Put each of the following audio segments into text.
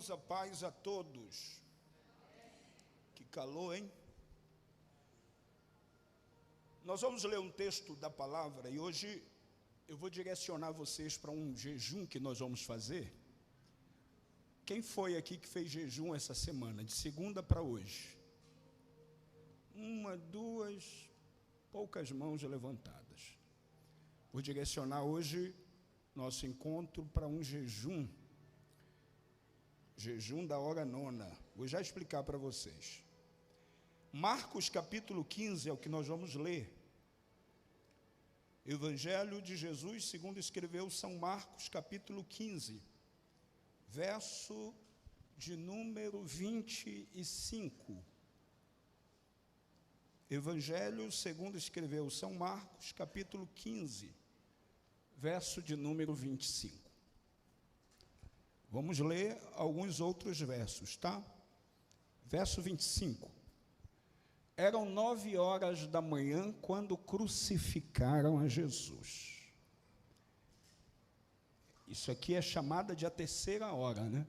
Irmãos, a paz a todos. Que calor, hein? Nós vamos ler um texto da palavra e hoje eu vou direcionar vocês para um jejum que nós vamos fazer. Quem foi aqui que fez jejum essa semana, de segunda para hoje? Uma, duas, poucas mãos levantadas. Vou direcionar hoje nosso encontro para um jejum da hora nona. Vou já explicar para vocês. Marcos capítulo 15 é o que nós vamos ler. Evangelho de Jesus segundo escreveu São Marcos capítulo 15, verso de número 25. Evangelho segundo escreveu São Marcos capítulo 15, verso de número 25. Vamos ler alguns outros versos, tá? Verso 25. Eram 9 horas da manhã quando crucificaram a Jesus. Isso aqui é chamada de a terceira hora, né?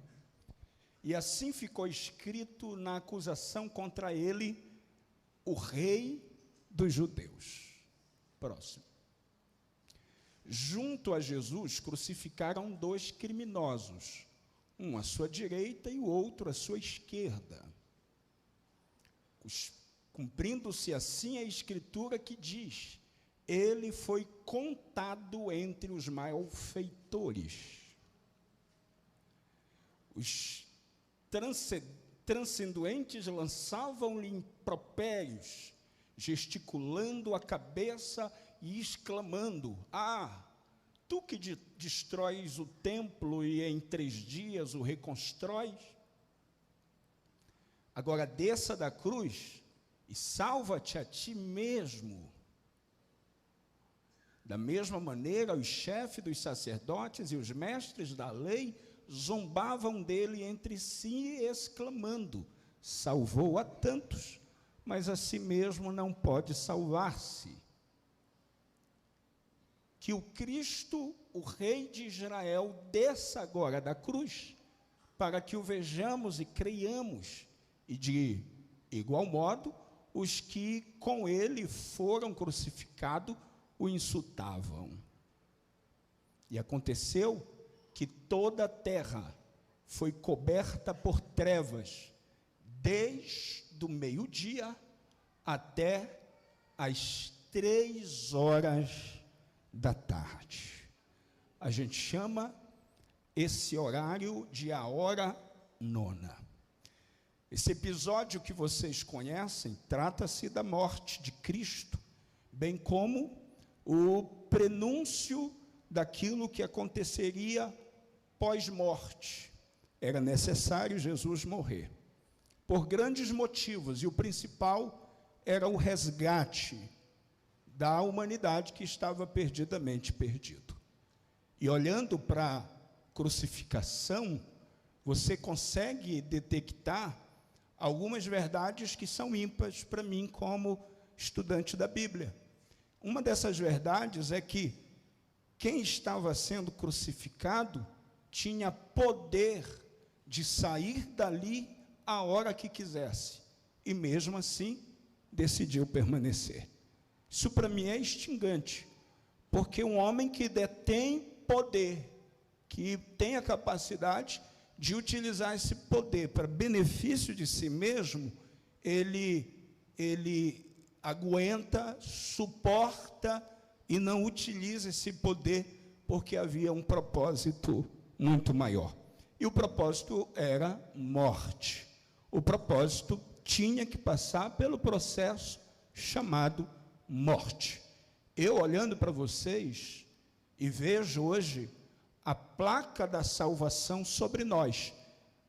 E assim ficou escrito na acusação contra ele, o rei dos judeus. Próximo. Junto a Jesus crucificaram 2 criminosos, um à sua direita e o outro à sua esquerda. Cumprindo-se assim a escritura que diz: ele foi contado entre os malfeitores. Os transcendentes lançavam-lhe impropérios, gesticulando a cabeça e exclamando: ah, tu que destróis o templo e em 3 dias o reconstróis, agora desça da cruz e salva-te a ti mesmo. Da mesma maneira, os chefes dos sacerdotes e os mestres da lei zombavam dele entre si, exclamando: salvou a tantos, mas a si mesmo não pode salvar-se. Que o Cristo, o Rei de Israel, desça agora da cruz, para que o vejamos e creiamos, e de igual modo, os que com ele foram crucificados o insultavam. E aconteceu que toda a terra foi coberta por trevas, desde o meio-dia até as 3 horas da tarde. A gente chama esse horário de a hora nona. Esse episódio que vocês conhecem trata-se da morte de Cristo, bem como o prenúncio daquilo que aconteceria pós-morte. Era necessário Jesus morrer, por grandes motivos, e o principal era o resgate da humanidade que estava perdidamente perdido. E olhando para a crucificação, você consegue detectar algumas verdades que são ímpares para mim como estudante da Bíblia. Uma dessas verdades é que quem estava sendo crucificado tinha poder de sair dali a hora que quisesse, e mesmo assim decidiu permanecer. Isso para mim é instigante, porque um homem que detém poder, que tem a capacidade de utilizar esse poder para benefício de si mesmo, ele aguenta, suporta e não utiliza esse poder, porque havia um propósito muito maior. E o propósito era morte. O propósito tinha que passar pelo processo chamado morte. Eu olhando para vocês e vejo hoje a placa da salvação sobre nós,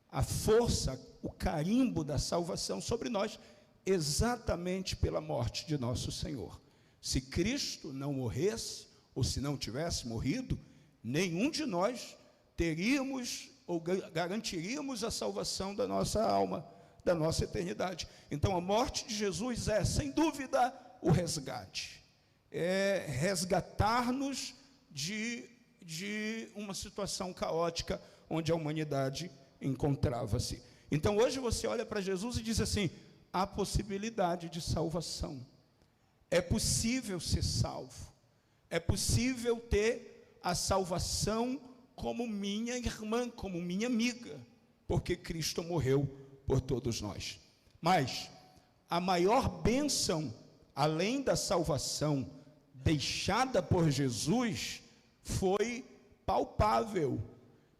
a força, o carimbo da salvação sobre nós, exatamente pela morte de nosso Senhor. Se Cristo não morresse, ou se não tivesse morrido, nenhum de nós teríamos ou garantiríamos a salvação da nossa alma, da nossa eternidade. Então a morte de Jesus é, sem dúvida, o resgate. É resgatar-nos de uma situação caótica onde a humanidade encontrava-se. Então hoje você olha para Jesus e diz assim: há possibilidade de salvação, é possível ser salvo, é possível ter a salvação como minha irmã, como minha amiga, porque Cristo morreu por todos nós. Mas a maior bênção, além da salvação deixada por Jesus, foi palpável.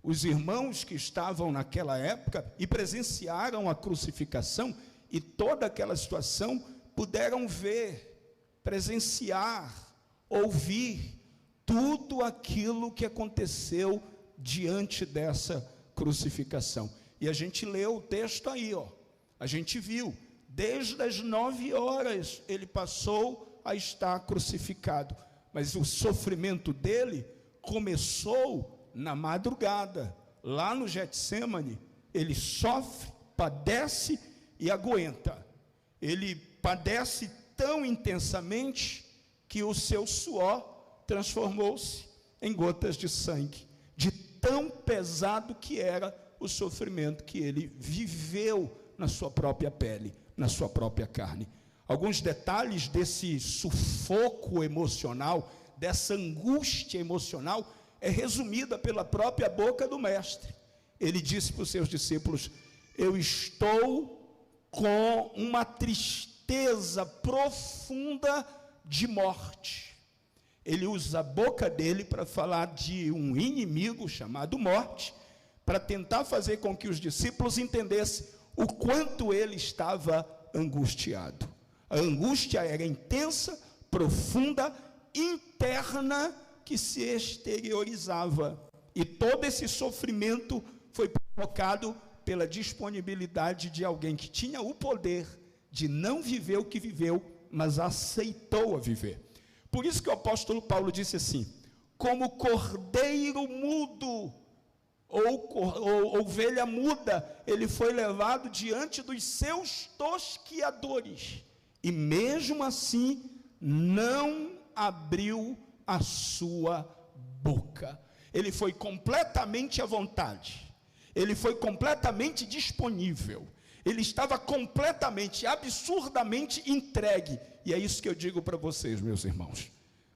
Os irmãos que estavam naquela época e presenciaram a crucificação e toda aquela situação, puderam ver, presenciar, ouvir tudo aquilo que aconteceu diante dessa crucificação. E a gente leu o texto aí, ó. A gente viu, desde as 9 horas ele passou a estar crucificado, mas o sofrimento dele começou na madrugada, lá no Getsêmani. Ele sofre, padece e aguenta. Ele padece tão intensamente que o seu suor transformou-se em gotas de sangue, de tão pesado que era o sofrimento que ele viveu na sua própria pele, na sua própria carne. Alguns detalhes desse sufoco emocional, dessa angústia emocional, é resumida pela própria boca do mestre. Ele disse para os seus discípulos: eu estou com uma tristeza profunda de morte. Ele usa a boca dele para falar de um inimigo chamado morte, para tentar fazer com que os discípulos entendessem o quanto ele estava angustiado. A angústia era intensa, profunda, interna, que se exteriorizava, e todo esse sofrimento foi provocado pela disponibilidade de alguém que tinha o poder de não viver o que viveu, mas aceitou a viver. Por isso que o apóstolo Paulo disse assim: como cordeiro mudo, ou ovelha muda, ele foi levado diante dos seus tosquiadores, e mesmo assim não abriu a sua boca. Ele foi completamente à vontade, ele foi completamente disponível, ele estava completamente, absurdamente entregue. E é isso que eu digo para vocês, meus irmãos: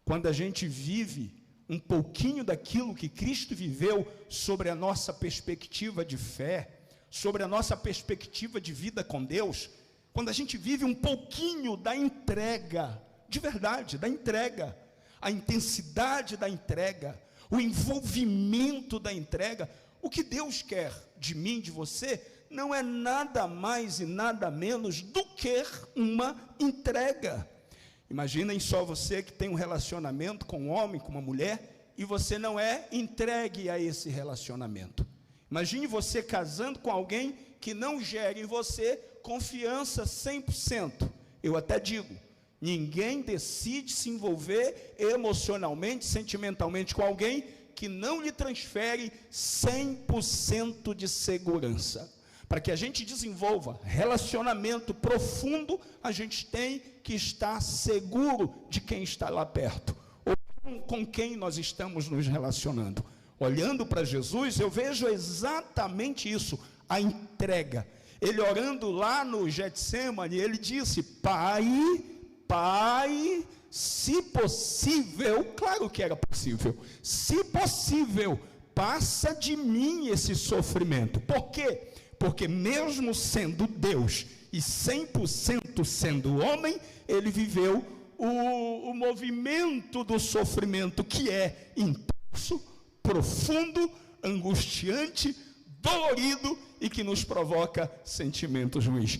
quando a gente vive um pouquinho daquilo que Cristo viveu, sobre a nossa perspectiva de fé, sobre a nossa perspectiva de vida com Deus, quando a gente vive um pouquinho da entrega, de verdade, da entrega, a intensidade da entrega, o envolvimento da entrega, o que Deus quer de mim, de você, não é nada mais e nada menos do que uma entrega. Imaginem só você que tem um relacionamento com um homem, com uma mulher, e você não é entregue a esse relacionamento. Imagine você casando com alguém que não gera em você confiança 100%. Eu até digo, ninguém decide se envolver emocionalmente, sentimentalmente com alguém que não lhe transfere 100% de segurança. Para que a gente desenvolva relacionamento profundo, a gente tem que estar seguro de quem está lá perto, ou com quem nós estamos nos relacionando. Olhando para Jesus, eu vejo exatamente isso, a entrega. Ele orando lá no Getsêmani, ele disse: Pai, se possível, claro que era possível, se possível, passa de mim esse sofrimento. Por quê? Porque mesmo sendo Deus e 100% sendo homem, ele viveu o movimento do sofrimento, que é intenso, profundo, angustiante, dolorido e que nos provoca sentimentos ruins.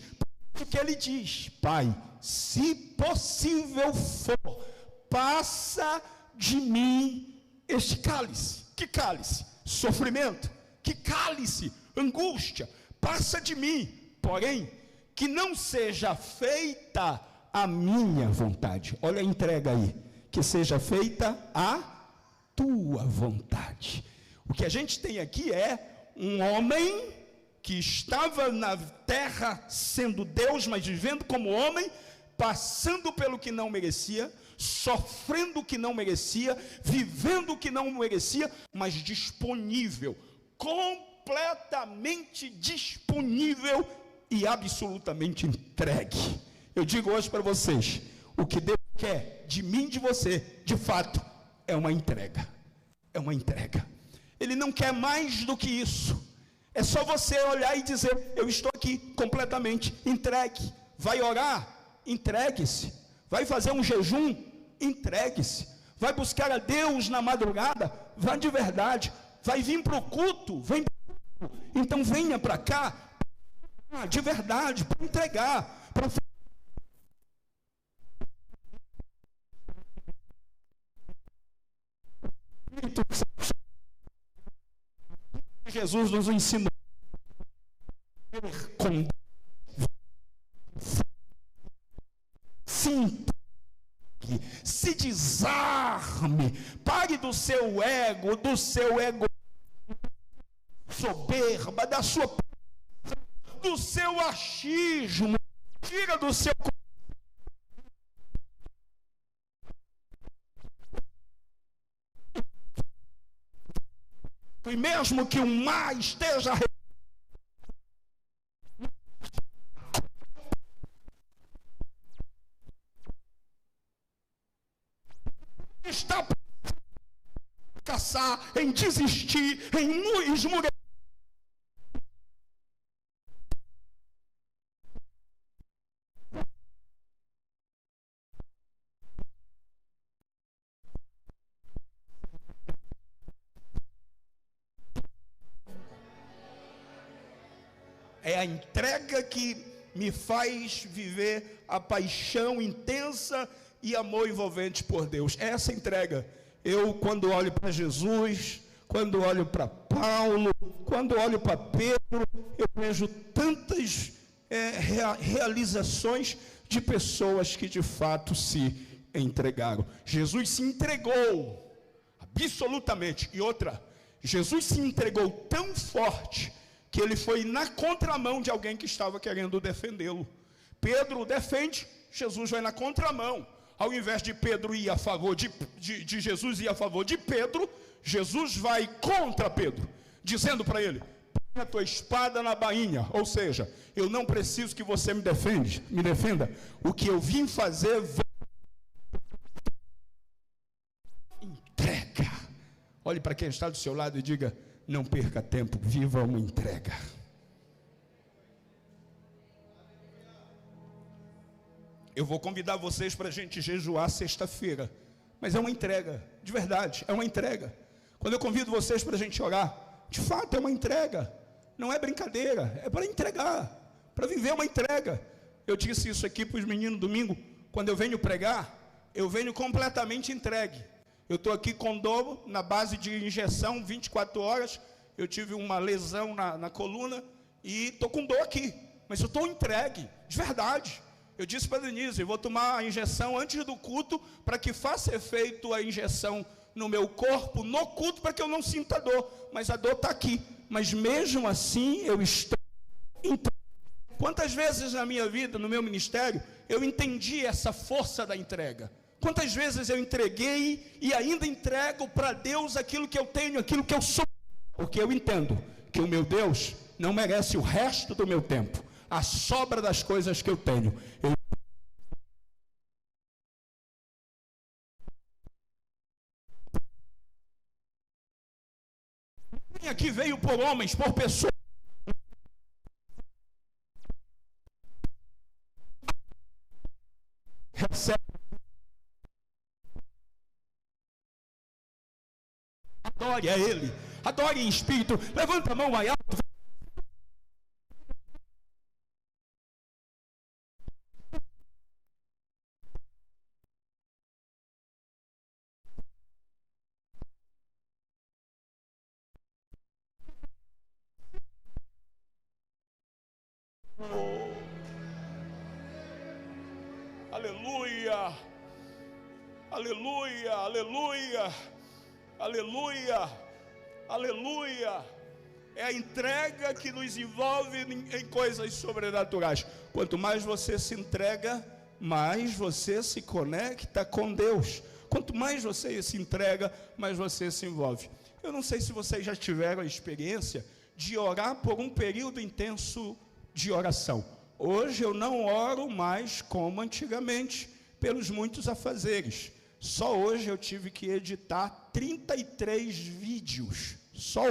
Porque ele diz: Pai, se possível for, passa de mim este cálice. Que cálice? Sofrimento. Que cálice? Angústia. Passa de mim, porém, que não seja feita a minha vontade. Olha a entrega aí. Que seja feita a tua vontade. O que a gente tem aqui é um homem que estava na terra sendo Deus, mas vivendo como homem, passando pelo que não merecia, sofrendo o que não merecia, vivendo o que não merecia, mas disponível, completamente completamente disponível e absolutamente entregue. Eu digo hoje para vocês, o que Deus quer de mim e de você, de fato, é uma entrega. É uma entrega. Ele não quer mais do que isso. É só você olhar e dizer, eu estou aqui completamente entregue. Vai orar? Entregue-se. Vai fazer um jejum? Entregue-se. Vai buscar a Deus na madrugada? Vá de verdade. Vai vir para o culto? Vem para o culto. Então venha para cá, de verdade, para entregar, para Jesus nos ensinou com sim, se desarme, pare do seu ego soberba, do seu achismo, tira do seu e mesmo que o mar esteja está caçar, em desistir, em esmurecer. É a entrega que me faz viver a paixão intensa e amor envolvente por Deus. É essa entrega. Eu, quando olho para Jesus, quando olho para Paulo, quando olho para Pedro, eu vejo tantas realizações de pessoas que de fato se entregaram. Jesus se entregou absolutamente. E outra, Jesus se entregou tão forte que ele foi na contramão de alguém que estava querendo defendê-lo. Pedro defende, Jesus vai na contramão. Ao invés de Pedro ir a favor de Jesus ir a favor de Pedro, Jesus vai contra Pedro, dizendo para ele, põe a tua espada na bainha, ou seja, eu não preciso que você me defenda, o que eu vim fazer, entrega. Olhe para quem está do seu lado e diga, não perca tempo, viva uma entrega. Eu vou convidar vocês para a gente jejuar sexta-feira, mas é uma entrega, de verdade, é uma entrega. Quando eu convido vocês para a gente orar, de fato é uma entrega, não é brincadeira, é para entregar, para viver uma entrega. Eu disse isso aqui para os meninos domingo, quando eu venho pregar, eu venho completamente entregue. Eu estou aqui com dor, na base de injeção, 24 horas, eu tive uma lesão na coluna, e estou com dor aqui, mas eu estou entregue, de verdade. Eu disse para a Denise, eu vou tomar a injeção antes do culto, para que faça efeito a injeção no meu corpo, no culto, para que eu não sinta dor, mas a dor está aqui, mas mesmo assim eu estou entregue. Quantas vezes na minha vida, no meu ministério, eu entendi essa força da entrega? Quantas vezes eu entreguei e ainda entrego para Deus aquilo que eu tenho, aquilo que eu sou, porque eu entendo que o meu Deus não merece o resto do meu tempo, a sobra das coisas que eu tenho. Aqui veio por homens, por pessoas. Recebe. Adore a Ele, adore em espírito, levanta a mão mais alto. Oh. Aleluia, aleluia, aleluia, aleluia, aleluia. É a entrega que nos envolve em coisas sobrenaturais. Quanto mais você se entrega, mais você se conecta com Deus. Quanto mais você se entrega, mais você se envolve. Eu não sei se vocês já tiveram a experiência de orar por um período intenso de oração. Hoje eu não oro mais como antigamente, pelos muitos afazeres. Só hoje eu tive que editar 33 vídeos. Só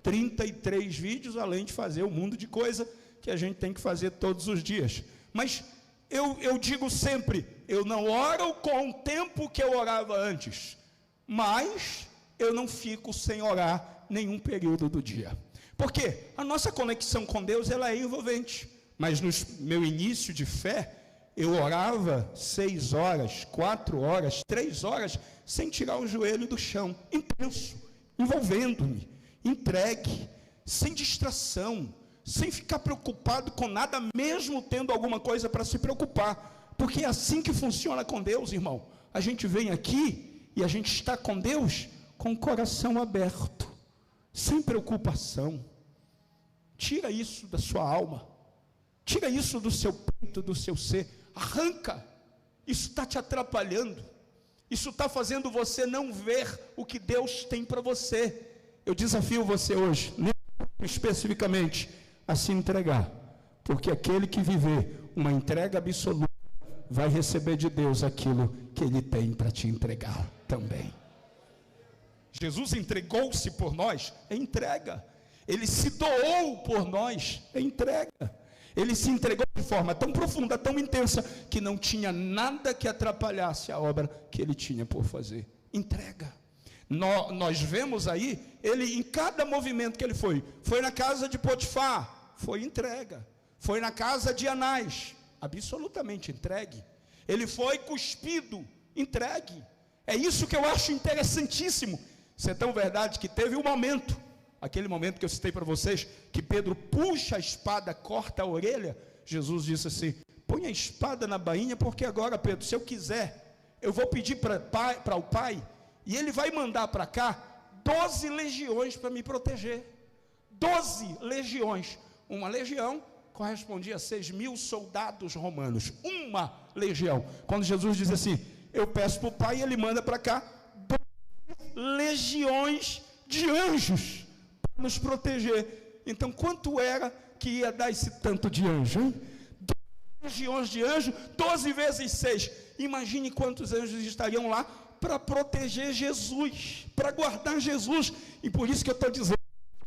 33 vídeos, além de fazer um mundo de coisa que a gente tem que fazer todos os dias. Mas eu digo sempre, eu não oro com o tempo que eu orava antes, mas eu não fico sem orar nenhum período do dia. Porque a nossa conexão com Deus, ela é envolvente. Mas no meu início de fé, eu orava 6 horas, 4 horas, 3 horas, sem tirar o joelho do chão, intenso, envolvendo-me, entregue, sem distração, sem ficar preocupado com nada, mesmo tendo alguma coisa para se preocupar, porque é assim que funciona com Deus, irmão. A gente vem aqui e a gente está com Deus com o coração aberto, sem preocupação. Tira isso da sua alma, tira isso do seu peito, do seu ser, arranca. Isso está te atrapalhando, isso está fazendo você não ver o que Deus tem para você. Eu desafio você hoje, especificamente, a se entregar, porque aquele que viver uma entrega absoluta vai receber de Deus aquilo que Ele tem para te entregar também. Jesus entregou-se por nós, é entrega. Ele se doou por nós, é entrega. Ele se entregou de forma tão profunda, tão intensa, que não tinha nada que atrapalhasse a obra que Ele tinha por fazer. Entrega. Nós vemos aí, ele em cada movimento que ele foi na casa de Potifar, foi entrega. Foi na casa de Anás, absolutamente entregue. Ele foi cuspido, entregue. É isso que eu acho interessantíssimo. Isso é tão verdade que teve um momento, aquele momento que eu citei para vocês, que Pedro puxa a espada, corta a orelha. Jesus disse assim: põe a espada na bainha, porque agora, Pedro, se eu quiser, eu vou pedir para o Pai, e Ele vai mandar para cá 12 legiões para me proteger. 12 legiões. Uma legião correspondia a 6.000 soldados romanos. Uma legião. Quando Jesus diz assim, eu peço para o Pai, e Ele manda para cá 12 legiões de anjos para nos proteger. Então, quanto era que ia dar esse tanto de anjo, hein? 12 legiões de anjos, 12 vezes 6. Imagine quantos anjos estariam lá para proteger Jesus, para guardar Jesus. E por isso que eu estou dizendo,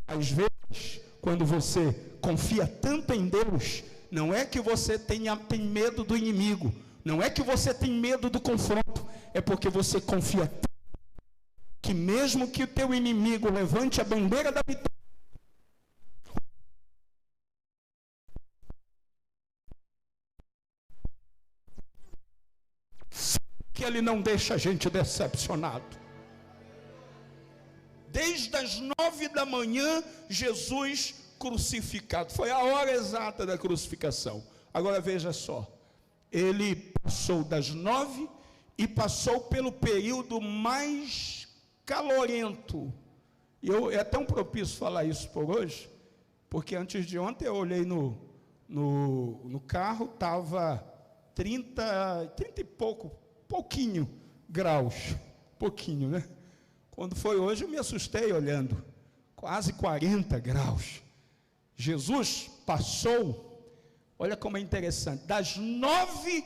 às vezes, quando você confia tanto em Deus, não é que você tem medo do inimigo, não é que você tem medo do confronto, é porque você confia tanto que mesmo que o teu inimigo levante a bandeira da vitória, que Ele não deixa a gente decepcionado. Desde as 9 da manhã, Jesus crucificado. Foi a hora exata da crucificação. Agora veja só. Ele passou das 9 e passou pelo período mais calorento. É tão propício falar isso por hoje, porque antes de ontem eu olhei no carro, estava 30 e pouquinho graus, pouquinho, né? Quando foi hoje eu me assustei olhando, quase 40 graus. Jesus passou, olha como é interessante, das 9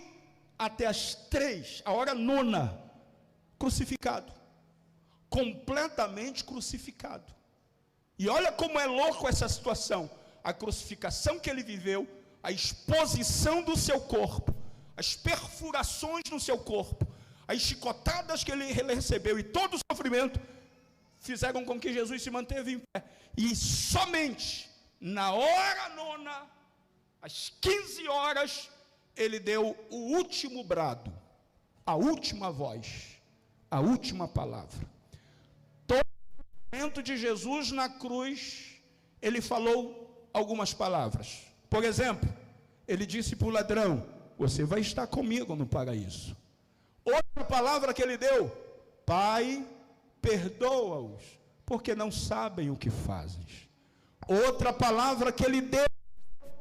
até as 3, a hora nona, crucificado, completamente crucificado. E olha como é louco essa situação, a crucificação que ele viveu, a exposição do seu corpo, as perfurações no seu corpo, as chicotadas que ele recebeu e todo o sofrimento fizeram com que Jesus se manteve em pé. E somente na hora nona, às 15 horas, ele deu o último brado, a última voz, a última palavra. Todo o momento de Jesus na cruz, ele falou algumas palavras. Por exemplo, ele disse para o ladrão: você vai estar comigo no paraíso. Outra palavra que ele deu: Pai, perdoa-os, porque não sabem o que fazem. Outra palavra que ele deu: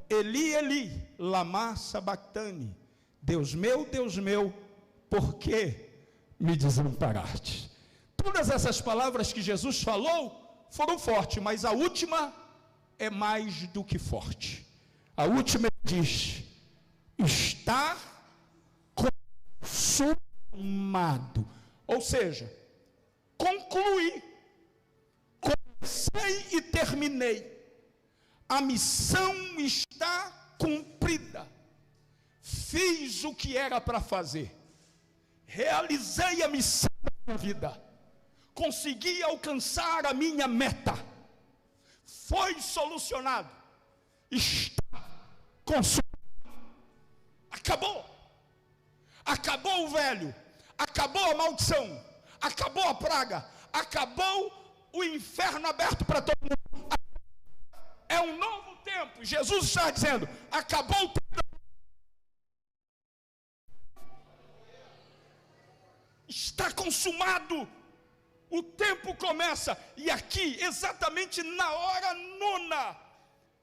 Eli, Eli, lama sabachthani. Deus meu, por que me desamparaste? Todas essas palavras que Jesus falou foram fortes, mas a última é mais do que forte. A última ele diz: está consumado. Ou seja, concluí, comecei e terminei. A missão está cumprida. Fiz o que era para fazer. Realizei a missão da minha vida. Consegui alcançar a minha meta. Foi solucionado. Está consumado. Acabou. Acabou o velho. Acabou a maldição. Acabou a praga. Acabou o inferno aberto para todo mundo. É um novo tempo. Jesus está dizendo: acabou o tempo. Está consumado. O tempo começa. E aqui, exatamente na hora nona,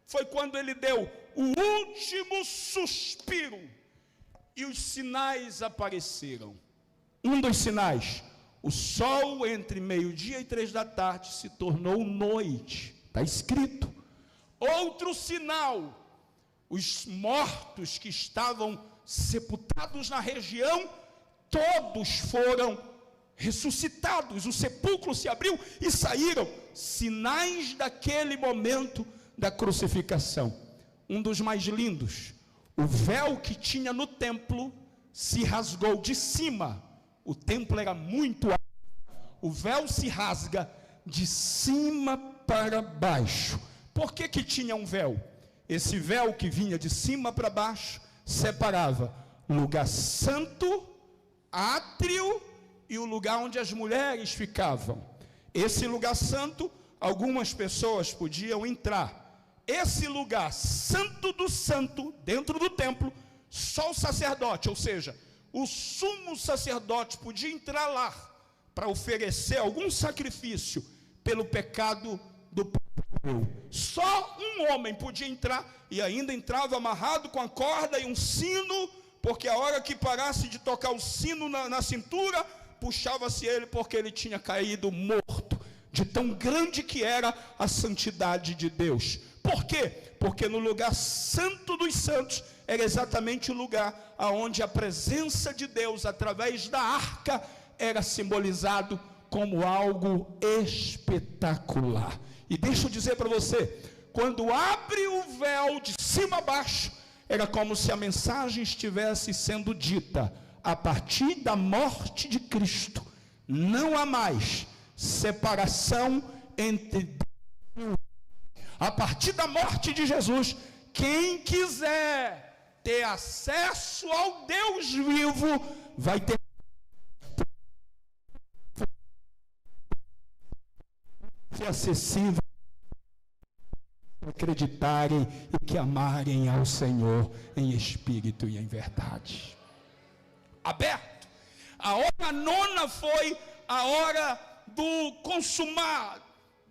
foi quando ele deu o último suspiro. E os sinais apareceram. Um dos sinais: o sol entre meio-dia e 3 da tarde se tornou noite. Está escrito. Outro sinal: os mortos que estavam sepultados na região, todos foram ressuscitados. O sepulcro se abriu e saíram. Sinais daquele momento da crucificação. Um dos mais lindos: o véu que tinha no templo se rasgou de cima. O templo era muito alto. O véu se rasga de cima para baixo. Por que tinha um véu? Esse véu que vinha de cima para baixo separava lugar santo, átrio e o lugar onde as mulheres ficavam. Esse lugar santo, algumas pessoas podiam entrar. Esse lugar santo do santo, dentro do templo, só o sacerdote, ou seja, o sumo sacerdote podia entrar lá para oferecer algum sacrifício pelo pecado do povo. Só um homem podia entrar, e ainda entrava amarrado com a corda e um sino, porque a hora que parasse de tocar o sino na cintura, puxava-se ele, porque ele tinha caído morto, de tão grande que era a santidade de Deus. Por quê? Porque no lugar santo dos santos era exatamente o lugar onde a presença de Deus, através da arca, era simbolizado como algo espetacular. E deixa eu dizer para você, quando abre o véu de cima a baixo, era como se a mensagem estivesse sendo dita: a partir da morte de Cristo, não há mais separação entre Deus e o homem. A partir da morte de Jesus, quem quiser ter acesso ao Deus vivo, vai ter acessível, acreditarem e que amarem ao Senhor em espírito e em verdade. Aberto. A hora nona foi a hora do consumar,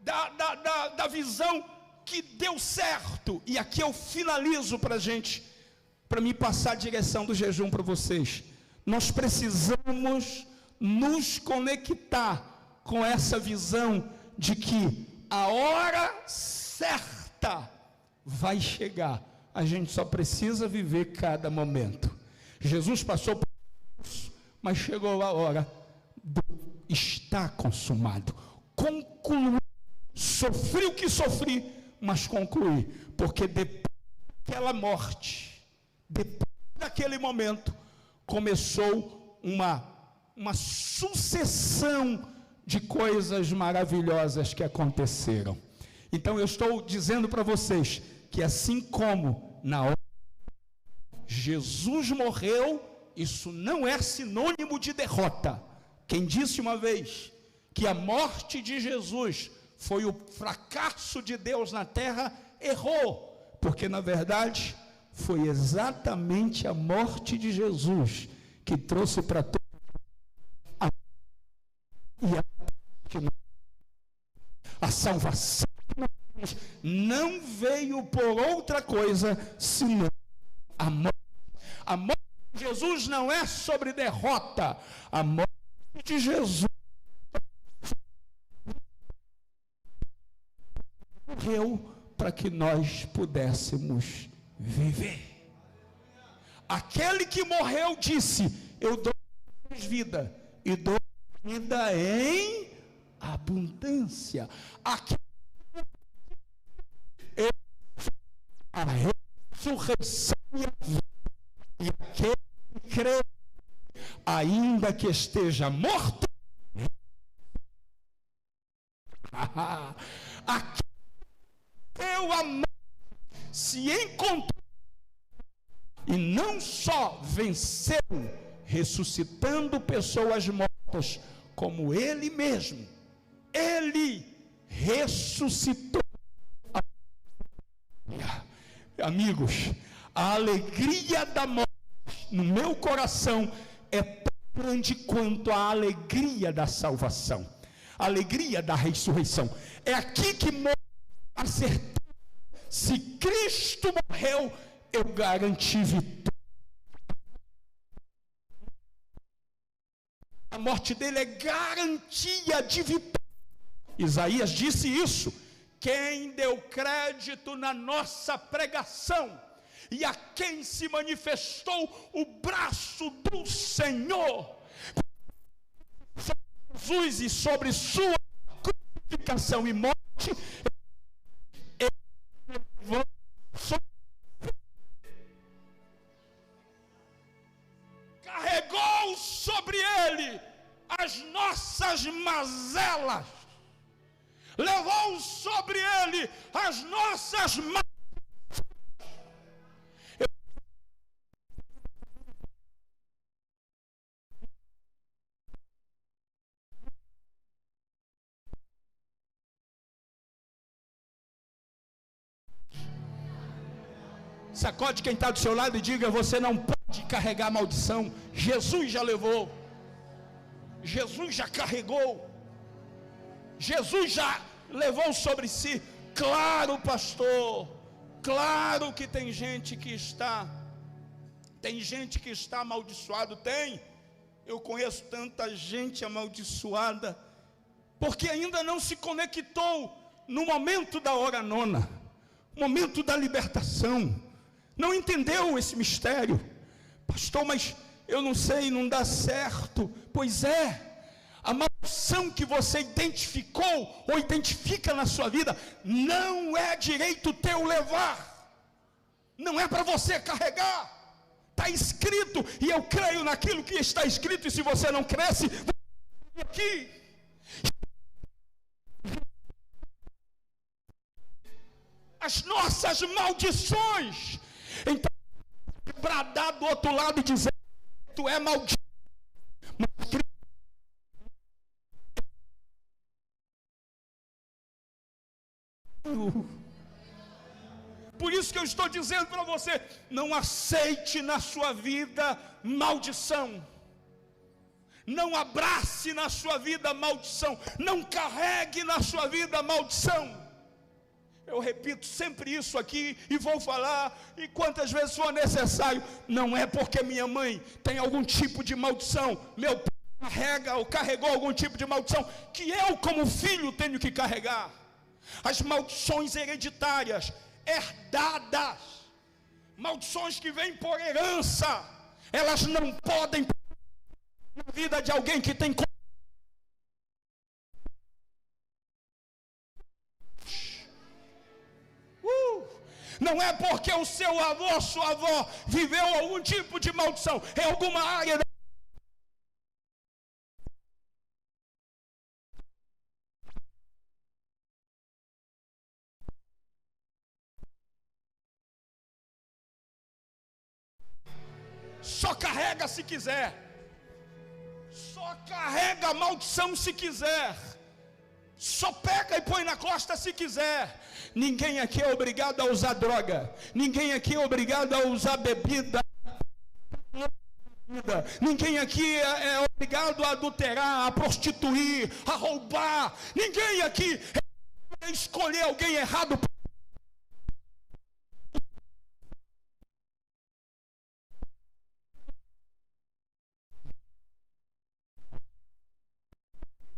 da visão que deu certo. E aqui eu finalizo para me passar a direção do jejum para vocês. Nós precisamos nos conectar com essa visão de que a hora certa vai chegar. A gente só precisa viver cada momento. Jesus passou por isso, mas chegou a hora do está consumado. Concluí. Sofri o que sofri, mas concluí. Porque depois daquela morte, depois daquele momento, começou uma sucessão de coisas maravilhosas que aconteceram. Então eu estou dizendo para vocês que assim como na hora Jesus morreu, isso não é sinônimo de derrota. Quem disse uma vez que a morte de Jesus foi o fracasso de Deus na terra, errou, porque na verdade foi exatamente a morte de Jesus que trouxe para todos a salvação não veio por outra coisa senão a morte. A morte de Jesus não é sobre derrota. A morte de Jesus morreu para que nós pudéssemos viver. Aquele que morreu disse: eu dou vida e dou vida em abundância. Aquele a ressurreição e a vida, e aquele que crê, ainda que esteja morto, aquele eu amor se encontrou e não só venceu, ressuscitando pessoas mortas, como ele mesmo, ele ressuscitou. Amigos, a alegria da morte no meu coração é tão grande quanto a alegria da salvação, a alegria da ressurreição. É aqui que mora a certeza: se Cristo morreu, eu garanti vitória. A morte dele é garantia de vitória. Isaías disse isso: quem deu crédito na nossa pregação e a quem se manifestou o braço do Senhor sobre Jesus e sobre sua crucificação e morte, carregou sobre ele as nossas mazelas, levou sobre ele as nossas mazelas. Sacode quem está do seu lado e diga: você não pode carregar maldição. Jesus já levou, Jesus já carregou, Jesus já levou sobre si. Claro, pastor, claro que tem gente que está amaldiçoado. Eu conheço tanta gente amaldiçoada, porque ainda não se conectou no momento da hora nona, momento da libertação. Não entendeu esse mistério. Pastor, mas eu não sei, não dá certo. Pois é, a maldição que você identificou ou identifica na sua vida, não é direito teu levar, não é para você carregar. Está escrito, e eu creio naquilo que está escrito. E se você não cresce, aqui as nossas maldições. Então, bradar do outro lado e dizer: tu é maldito. Por isso que eu estou dizendo para você: não aceite na sua vida maldição, não abrace na sua vida maldição, não carregue na sua vida maldição. Eu repito sempre isso aqui e vou falar, e quantas vezes for necessário. Não é porque minha mãe tem algum tipo de maldição, meu pai carrega ou carregou algum tipo de maldição, que eu como filho tenho que carregar. As maldições hereditárias, herdadas, maldições que vêm por herança, elas não podem na vida de alguém que tem. Não é porque o seu avô, sua avó viveu algum tipo de maldição em alguma área da... Só carrega se quiser, só carrega a maldição se quiser, só pega e põe na costa se quiser. Ninguém aqui é obrigado a usar droga, ninguém aqui é obrigado a usar bebida, ninguém aqui é obrigado a adulterar, a prostituir, a roubar. Ninguém aqui é escolher alguém errado.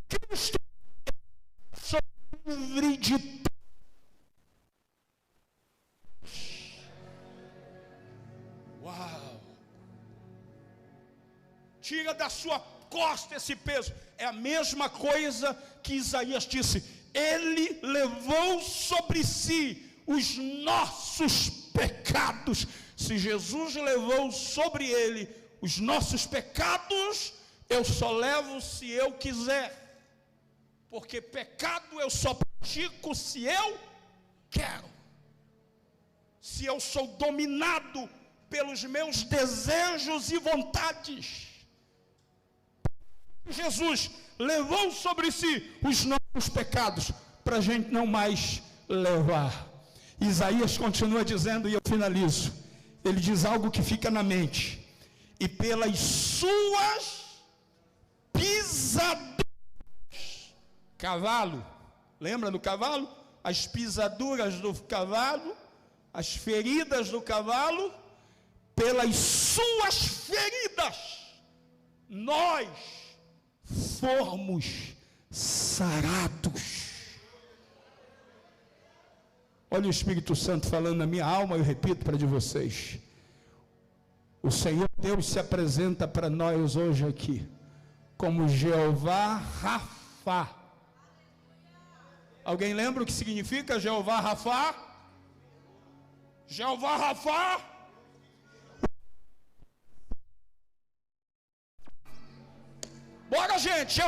Cristo é livre de tira da sua costa esse peso. É a mesma coisa que Isaías disse: ele levou sobre si os nossos pecados. Se Jesus levou sobre ele os nossos pecados, eu só levo se eu quiser, porque pecado eu só pratico se eu quero, se eu sou dominado pelos meus desejos e vontades. Jesus levou sobre si os nossos pecados, para a gente não mais levar. Isaías continua dizendo, e eu finalizo, ele diz algo que fica na mente: e pelas suas pisaduras, cavalo, lembra do cavalo? As pisaduras do cavalo, as feridas do cavalo, pelas suas feridas, nós fomos sarados. Olha o Espírito Santo falando na minha alma, eu repito para de vocês. O Senhor Deus se apresenta para nós hoje aqui como Jeová Rafá. Alguém lembra o que significa Jeová Rafá? Jeová Rafá. Bora, gente.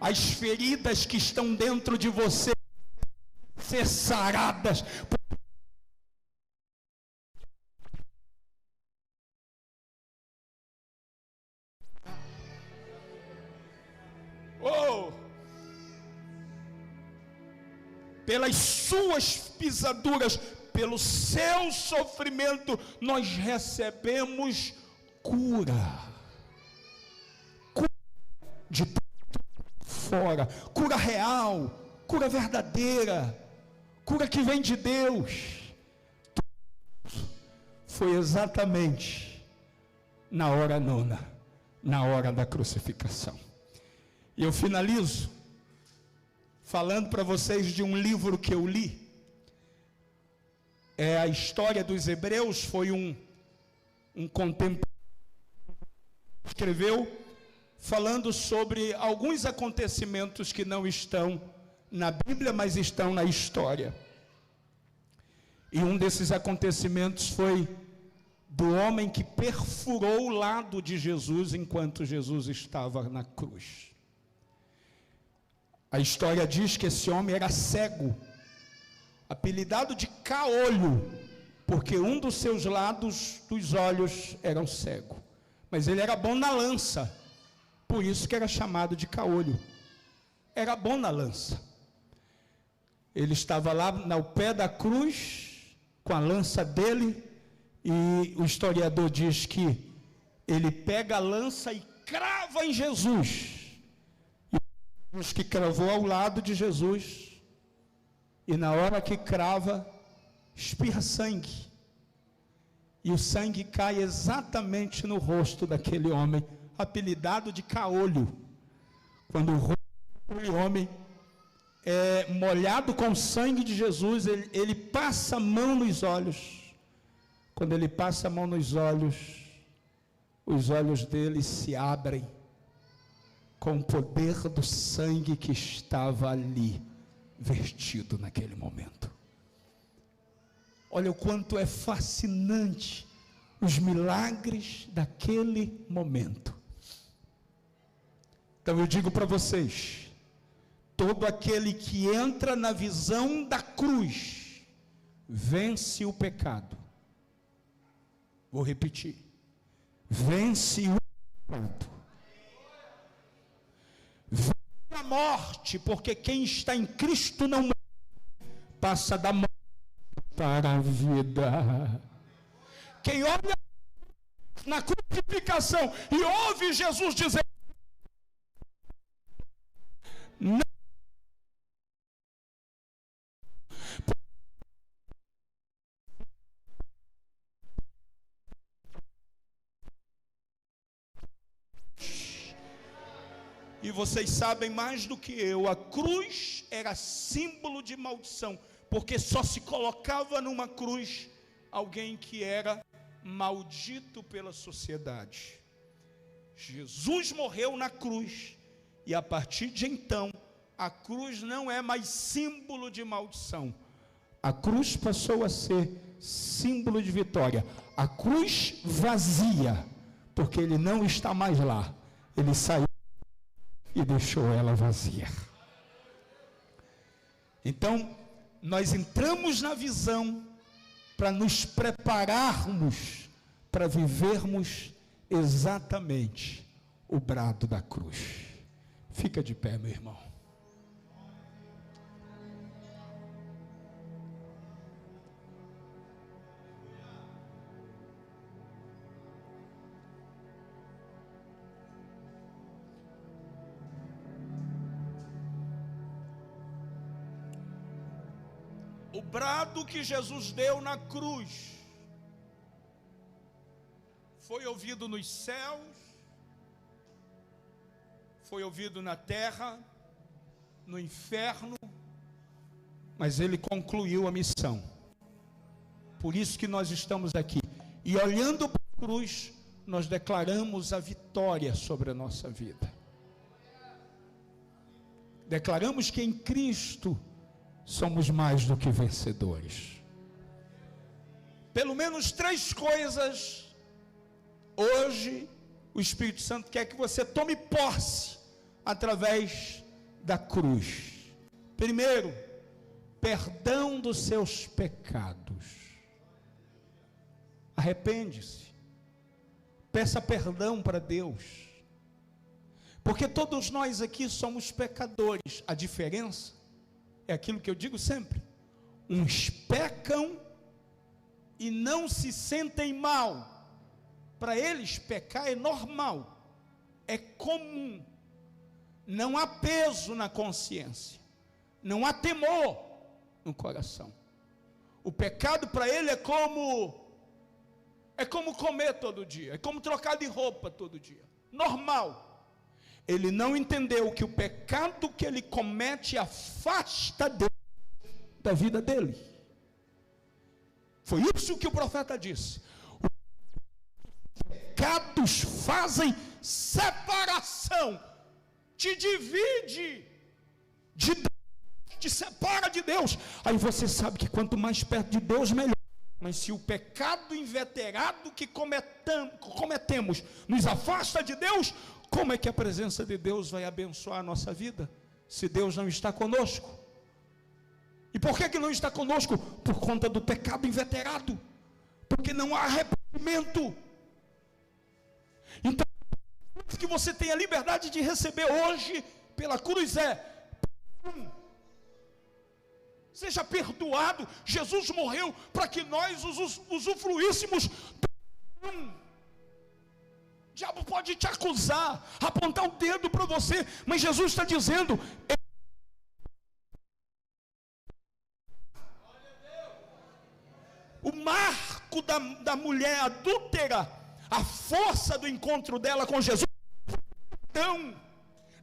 As feridas que estão dentro de você ser saradas. Oh! Pelas suas pisaduras, pelo seu sofrimento, nós recebemos cura. Cura de fora, cura real, cura verdadeira, cura que vem de Deus. Foi exatamente na hora nona, na hora da crucificação. E eu finalizo falando para vocês de um livro que eu li. É a história dos Hebreus. Foi um contemporâneo que escreveu, falando sobre alguns acontecimentos que não estão na Bíblia, mas estão na história. E um desses acontecimentos foi do homem que perfurou o lado de Jesus enquanto Jesus estava na cruz. A história diz que esse homem era cego, apelidado de caolho, porque um dos seus lados dos olhos era cego. Mas ele era bom na lança, por isso que era chamado de caolho. Era bom na lança. Ele estava lá no pé da cruz, com a lança dele, e o historiador diz que ele pega a lança e crava em Jesus. E os que cravou ao lado de Jesus, e na hora que crava, espirra sangue. E o sangue cai exatamente no rosto daquele homem, apelidado de caolho. Quando o rosto daquele homem é molhado com o sangue de Jesus, ele passa a mão nos olhos. Quando ele passa a mão nos olhos, os olhos dele se abrem com o poder do sangue que estava ali vertido naquele momento. Olha o quanto é fascinante os milagres daquele momento. Então eu digo para vocês, todo aquele que entra na visão da cruz, vence o pecado. Vou repetir, vence o pecado. Vence a morte, porque quem está em Cristo não passa da morte para a vida. Quem olha na crucificação e ouve Jesus dizer: não. E vocês sabem mais do que eu, a cruz era símbolo de maldição, porque só se colocava numa cruz alguém que era maldito pela sociedade. Jesus morreu na cruz, e a partir de então, a cruz não é mais símbolo de maldição. A cruz passou a ser símbolo de vitória. A cruz vazia, porque ele não está mais lá. Ele saiu e deixou ela vazia. Então, nós entramos na visão para nos prepararmos para vivermos exatamente o brado da cruz. Fica de pé, meu irmão. O brado que Jesus deu na cruz foi ouvido nos céus, foi ouvido na terra, no inferno, mas ele concluiu a missão. Por isso que nós estamos aqui. E olhando para a cruz, nós declaramos a vitória sobre a nossa vida. Declaramos que em Cristo somos mais do que vencedores. Pelo menos 3 coisas hoje o Espírito Santo quer que você tome posse através da cruz. Primeiro, perdão dos seus pecados. Arrepende-se, peça perdão para Deus, porque todos nós aqui somos pecadores. A diferença é aquilo que eu digo sempre: uns pecam e não se sentem mal. Para eles pecar é normal, é comum, não há peso na consciência, não há temor no coração. O pecado para ele é como comer todo dia, é como trocar de roupa todo dia, normal. Ele não entendeu que o pecado que ele comete afasta Deus da vida dele. Foi isso que o profeta disse: os pecados fazem separação, te divide de Deus, te separa de Deus. Aí você sabe que quanto mais perto de Deus, melhor. Mas se o pecado inveterado que cometemos nos afasta de Deus, como é que a presença de Deus vai abençoar a nossa vida, se Deus não está conosco? E por que não está conosco? Por conta do pecado inveterado, porque não há arrependimento. Então, o que você tem a liberdade de receber hoje pela cruz é: seja perdoado. Jesus morreu para que nós usufruíssemos. O diabo pode te acusar, apontar o dedo para você, mas Jesus está dizendo: o marco da mulher adúltera, a força do encontro dela com Jesus, então,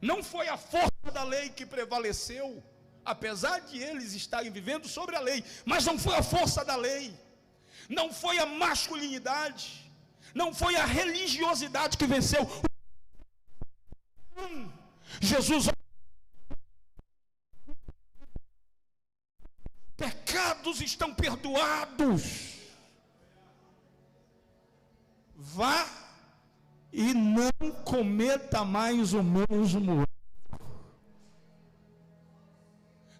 não foi a força da lei que prevaleceu, apesar de eles estarem vivendo sobre a lei, mas não foi a força da lei, não foi a masculinidade, não foi a religiosidade que venceu. Jesus, pecados estão perdoados. Vá e não cometa mais o mesmo erro.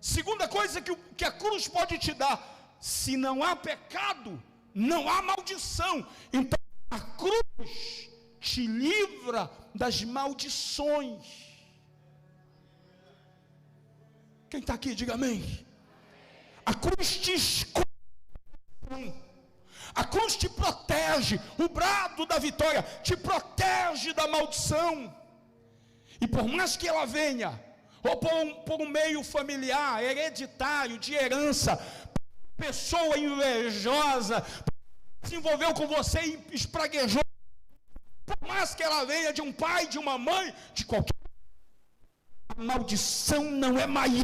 Segunda coisa que a cruz pode te dar: se não há pecado, não há maldição. Então a cruz te livra das maldições. Quem está aqui, diga amém. A cruz te esconde, a cruz te protege. O brado da vitória te protege da maldição. E por mais que ela venha, ou por um meio familiar, hereditário, de herança, pessoa invejosa, se envolveu com você e espraguejou, por mais que ela venha de um pai, de uma mãe, de qualquer, a maldição não é maior.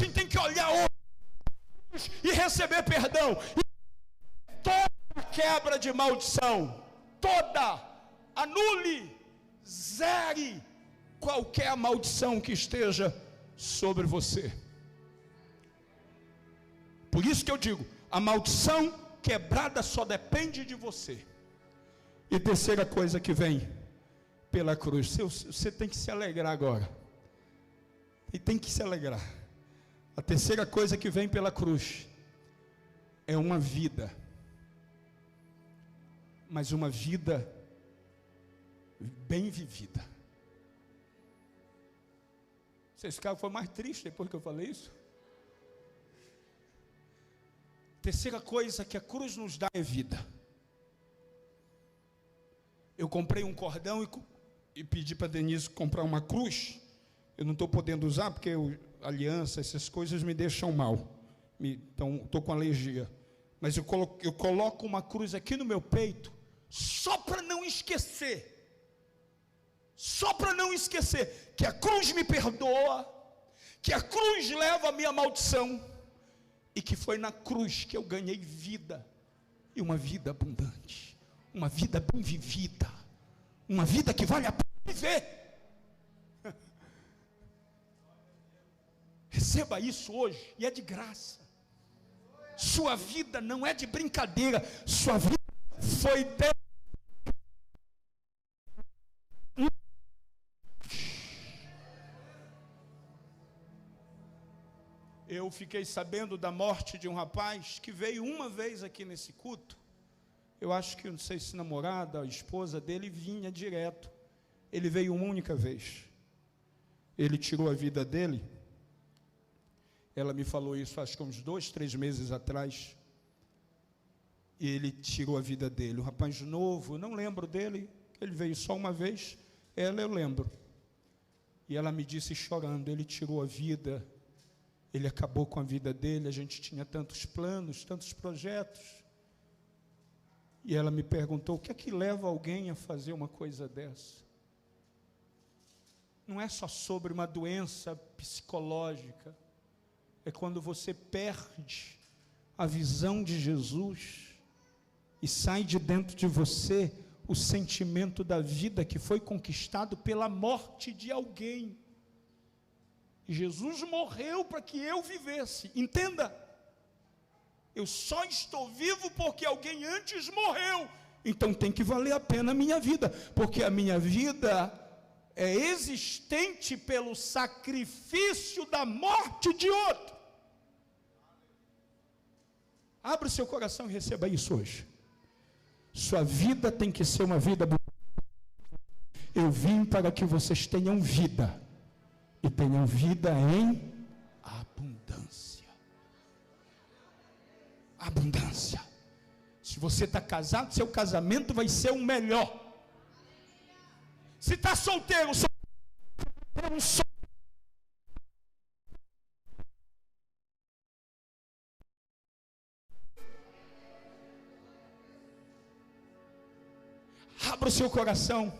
gente tem que olhar hoje e receber perdão. Toda quebra de maldição, anule, zere qualquer maldição que esteja sobre você. Por isso que eu digo, a maldição quebrada só depende de você. E terceira coisa que vem pela cruz, você tem que se alegrar agora. E tem que se alegrar. A terceira coisa que vem pela cruz é uma vida. Mas uma vida bem vivida. Vocês ficaram, foi mais triste depois que eu falei isso? Terceira coisa que a cruz nos dá é vida. Eu comprei um cordão e pedi para Denise comprar uma cruz. Eu não estou podendo usar porque aliança, essas coisas me deixam mal. Então estou com alergia. Mas eu coloco uma cruz aqui no meu peito, só para não esquecer. Só para não esquecer que a cruz me perdoa, que a cruz leva a minha maldição, e que foi na cruz que eu ganhei vida, e uma vida abundante, uma vida bem vivida, uma vida que vale a pena viver. Receba isso hoje, e é de graça. Sua vida não é de brincadeira, sua vida foi Eu fiquei sabendo da morte de um rapaz que veio uma vez aqui nesse culto. Eu acho que, não sei se namorada, a esposa dele vinha direto. Ele veio uma única vez. Ele tirou a vida dele. Ela me falou isso, acho que uns 2, 3 meses atrás. E ele tirou a vida dele. Um rapaz novo, não lembro dele. Ele veio só uma vez. Ela eu lembro. E ela me disse chorando, ele tirou a vida. Ele acabou com a vida dele, a gente tinha tantos planos, tantos projetos. E ela me perguntou, o que é que leva alguém a fazer uma coisa dessa? Não é só sobre uma doença psicológica, é quando você perde a visão de Jesus e sai de dentro de você o sentimento da vida que foi conquistado pela morte de alguém. Jesus morreu para que eu vivesse, entenda, eu só estou vivo porque alguém antes morreu, então tem que valer a pena a minha vida, porque a minha vida é existente pelo sacrifício da morte de outro. Abra o seu coração e receba isso hoje. Sua vida tem que ser uma vida boa. Eu vim para que vocês tenham vida, e tenham vida em abundância. Abundância. Se você está casado, seu casamento vai ser o melhor. Se está solteiro, abra o seu coração,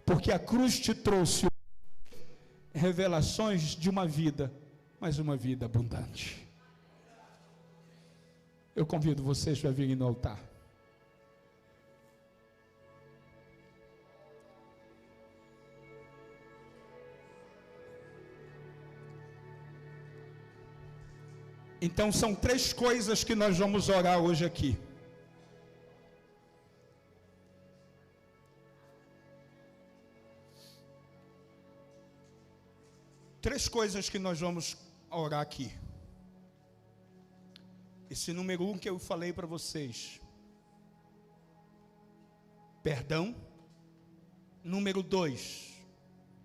porque a cruz te trouxe revelações de uma vida, mas uma vida abundante. Eu convido vocês a virem no altar. Então são 3 coisas que nós vamos orar hoje aqui. Três coisas que nós vamos orar aqui. Esse número 1 que eu falei para vocês. Perdão. Número 2.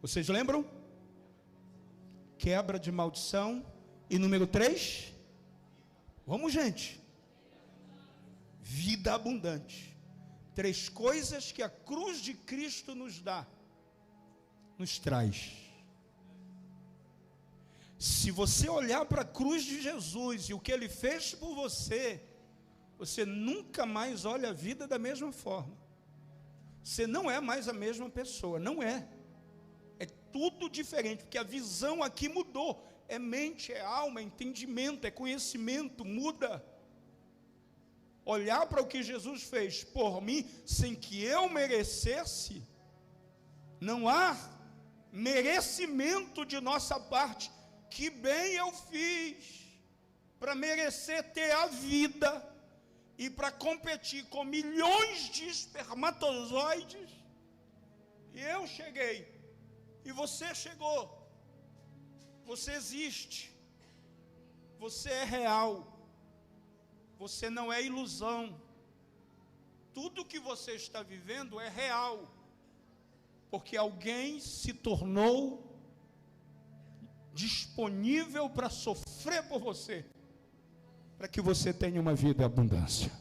Vocês lembram? Quebra de maldição. E número 3? Vamos, gente. Vida abundante. 3 coisas que a cruz de Cristo nos dá. Nos traz. Se você olhar para a cruz de Jesus e o que Ele fez por você, você nunca mais olha a vida da mesma forma. Você não é mais a mesma pessoa, não é. É tudo diferente, porque a visão aqui mudou. é mente, é alma, é entendimento, é conhecimento, muda. Olhar para o que Jesus fez por mim, sem que eu merecesse, não há merecimento de nossa parte. Que bem eu fiz para merecer ter a vida e para competir com milhões de espermatozoides. E eu cheguei, e você chegou. Você existe, você é real, você não é ilusão. Tudo que você está vivendo é real, porque alguém se tornou disponível para sofrer por você, para que você tenha uma vida em abundância.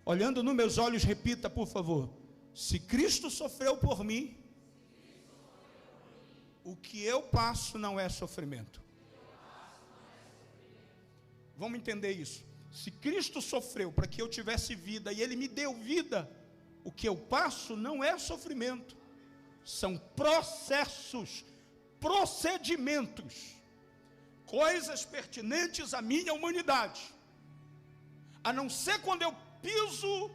Olhando nos meus olhos, repita, por favor: se Cristo sofreu por mim, o que eu passo não é sofrimento. Vamos entender isso. Se Cristo sofreu para que eu tivesse vida e Ele me deu vida, o que eu passo não é sofrimento. São processos, procedimentos, coisas pertinentes à minha humanidade. A não ser quando eu piso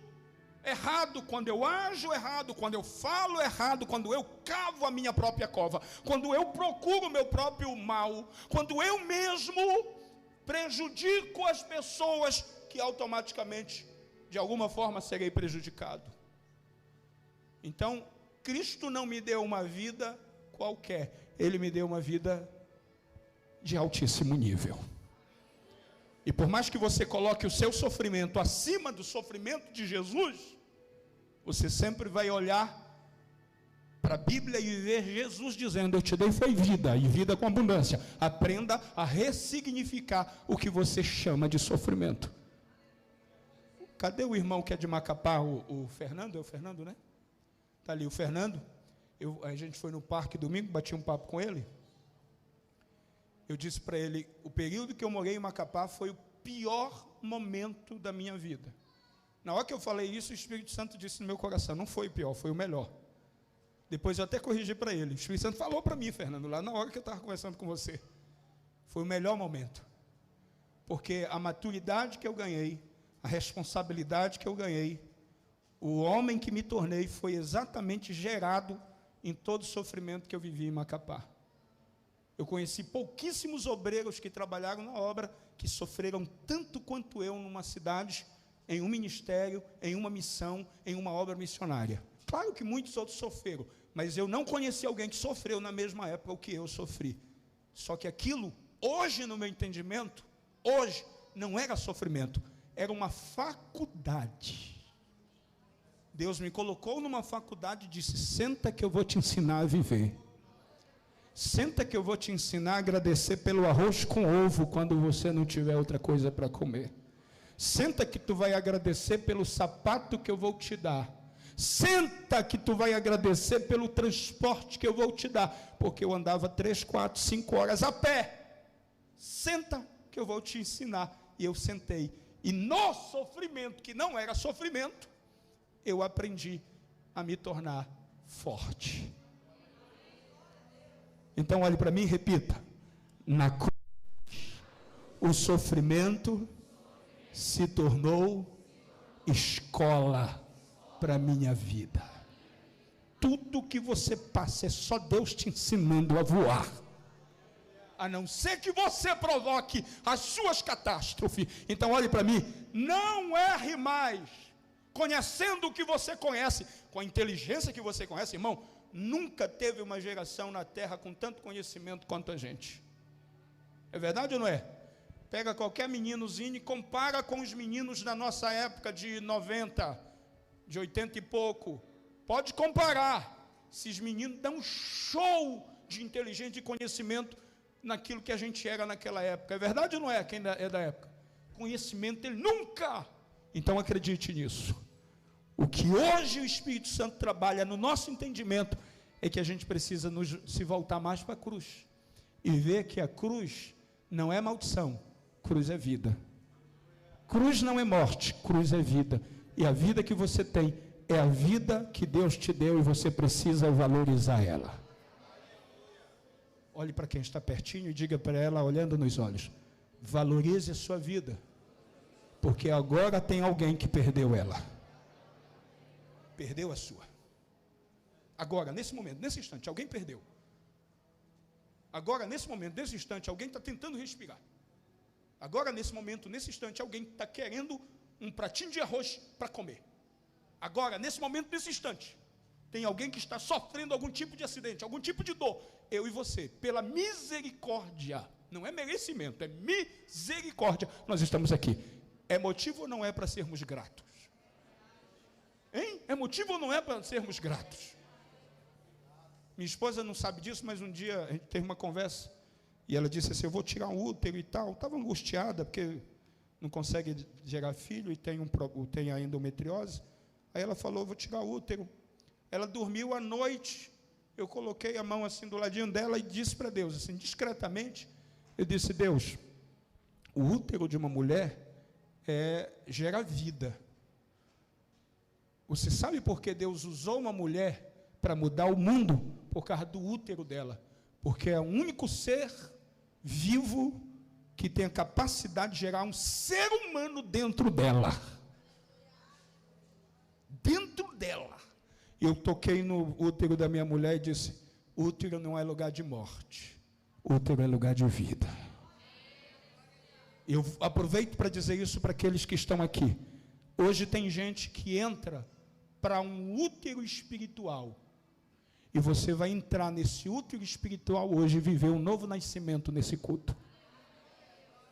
errado, quando eu ajo errado, quando eu falo errado, quando eu cavo a minha própria cova, quando eu procuro o meu próprio mal, quando eu mesmo prejudico as pessoas, que automaticamente, de alguma forma, serei prejudicado. Então, Cristo não me deu uma vida qualquer, Ele me deu uma vida de altíssimo nível. E por mais que você coloque o seu sofrimento acima do sofrimento de Jesus, você sempre vai olhar para a Bíblia e ver Jesus dizendo: eu te dei foi vida, e vida com abundância. Aprenda a ressignificar o que você chama de sofrimento. Cadê o irmão que é de Macapá, o Fernando? É o Fernando, né? Está ali o Fernando. A gente foi no parque domingo, bati um papo com ele. Eu disse para ele: o período que eu morei em Macapá foi o pior momento da minha vida. Na hora que eu falei isso, o Espírito Santo disse no meu coração: não foi o pior, foi o melhor. Depois eu até corrigi para ele. O Espírito Santo falou para mim, Fernando, lá na hora que eu estava conversando com você: foi o melhor momento. Porque a maturidade que eu ganhei, a responsabilidade que eu ganhei, o homem que me tornei, foi exatamente gerado em todo o sofrimento que eu vivi em Macapá. Eu conheci pouquíssimos obreiros que trabalharam na obra, que sofreram tanto quanto eu numa cidade, em um ministério, em uma missão, em uma obra missionária. Claro que muitos outros sofreram, mas eu não conheci alguém que sofreu na mesma época o que eu sofri. Só que aquilo, hoje no meu entendimento, hoje não era sofrimento, era uma faculdade. Deus me colocou numa faculdade e disse: senta que eu vou te ensinar a viver. Senta que eu vou te ensinar a agradecer pelo arroz com ovo quando você não tiver outra coisa para comer. Senta que tu vai agradecer pelo sapato que eu vou te dar. Senta que tu vai agradecer pelo transporte que eu vou te dar, porque eu andava 3, 4, 5 horas a pé. Senta que eu vou te ensinar. E eu sentei. E no sofrimento, que não era sofrimento, eu aprendi a me tornar forte. Então olhe para mim e repita: na cruz, o sofrimento se tornou escola para a minha vida. Tudo que você passa é só Deus te ensinando a voar. A não ser que você provoque as suas catástrofes. Então olhe para mim, não erre mais. Conhecendo o que você conhece, com a inteligência que você conhece, irmão, nunca teve uma geração na terra com tanto conhecimento quanto a gente. É verdade ou não é? Pega qualquer meninozinho e compara com os meninos da nossa época de 90, de 80 e pouco. Pode comparar. Esses meninos dão um show de inteligência e conhecimento naquilo que a gente era naquela época. É verdade ou não é? Quem é da época? Conhecimento ele nunca. Então acredite nisso. O que hoje o Espírito Santo trabalha no nosso entendimento é que a gente precisa se voltar mais para a cruz e ver que a cruz não é maldição, cruz é vida. Cruz não é morte, cruz é vida. E a vida que você tem é a vida que Deus te deu e você precisa valorizar ela. Olhe para quem está pertinho e diga para ela, olhando nos olhos: valorize a sua vida, porque agora tem alguém que perdeu ela. Perdeu a sua. Agora, nesse momento, nesse instante, alguém perdeu. Agora, nesse momento, nesse instante, alguém está tentando respirar. Agora, nesse momento, nesse instante, alguém está querendo um pratinho de arroz para comer. Agora, nesse momento, nesse instante, tem alguém que está sofrendo algum tipo de acidente, algum tipo de dor. Eu e você, pela misericórdia, não é merecimento, é misericórdia, nós estamos aqui. É motivo ou não é para sermos gratos? Hein? É motivo ou não é para sermos gratos? Minha esposa não sabe disso, mas um dia a gente teve uma conversa e ela disse assim: eu vou tirar um útero e tal. Estava angustiada porque não consegue gerar filho e tem a endometriose. Aí ela falou: vou tirar o útero. Ela dormiu à noite, eu coloquei a mão assim do ladinho dela e disse para Deus, assim, discretamente, eu disse: Deus, o útero de uma mulher gera vida. Você sabe por que Deus usou uma mulher para mudar o mundo? Por causa do útero dela. Porque é o único ser vivo que tem a capacidade de gerar um ser humano dentro dela. Dentro dela. Eu toquei no útero da minha mulher e disse: útero não é lugar de morte, útero é lugar de vida. Eu aproveito para dizer isso para aqueles que estão aqui. Hoje tem gente que entra para um útero espiritual, e você vai entrar nesse útero espiritual hoje e viver um novo nascimento nesse culto.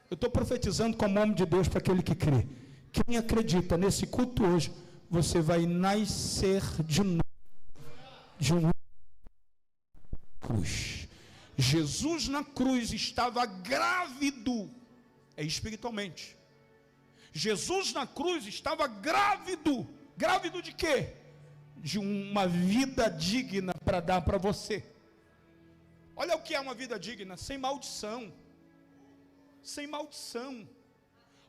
Eu estou profetizando como homem de Deus para aquele que crê. Quem acredita nesse culto hoje, você vai nascer de novo, de uma cruz. Jesus na cruz estava grávido, espiritualmente. Jesus na cruz estava grávido. Grávido de quê? De uma vida digna para dar para você. Olha o que é uma vida digna: sem maldição. Sem maldição.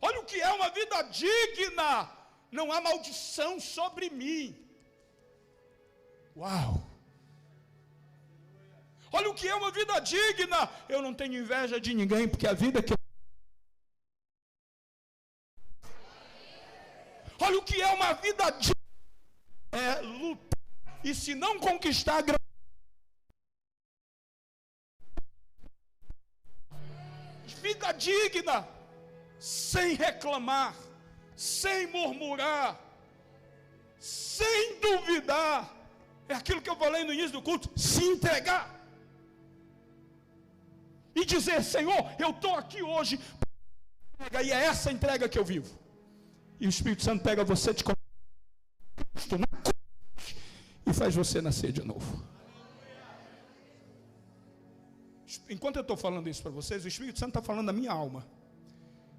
Olha o que é uma vida digna: não há maldição sobre mim. Uau! Olha o que é uma vida digna: eu não tenho inveja de ninguém, porque a vida que olha o que é uma vida digna: é luta. E se não conquistar a vida digna, sem reclamar, sem murmurar, sem duvidar, é aquilo que eu falei no início do culto: se entregar e dizer: Senhor, eu estou aqui hoje, e é essa entrega que eu vivo. E o Espírito Santo pega você de e faz você nascer de novo. Enquanto eu estou falando isso para vocês, o Espírito Santo está falando da minha alma,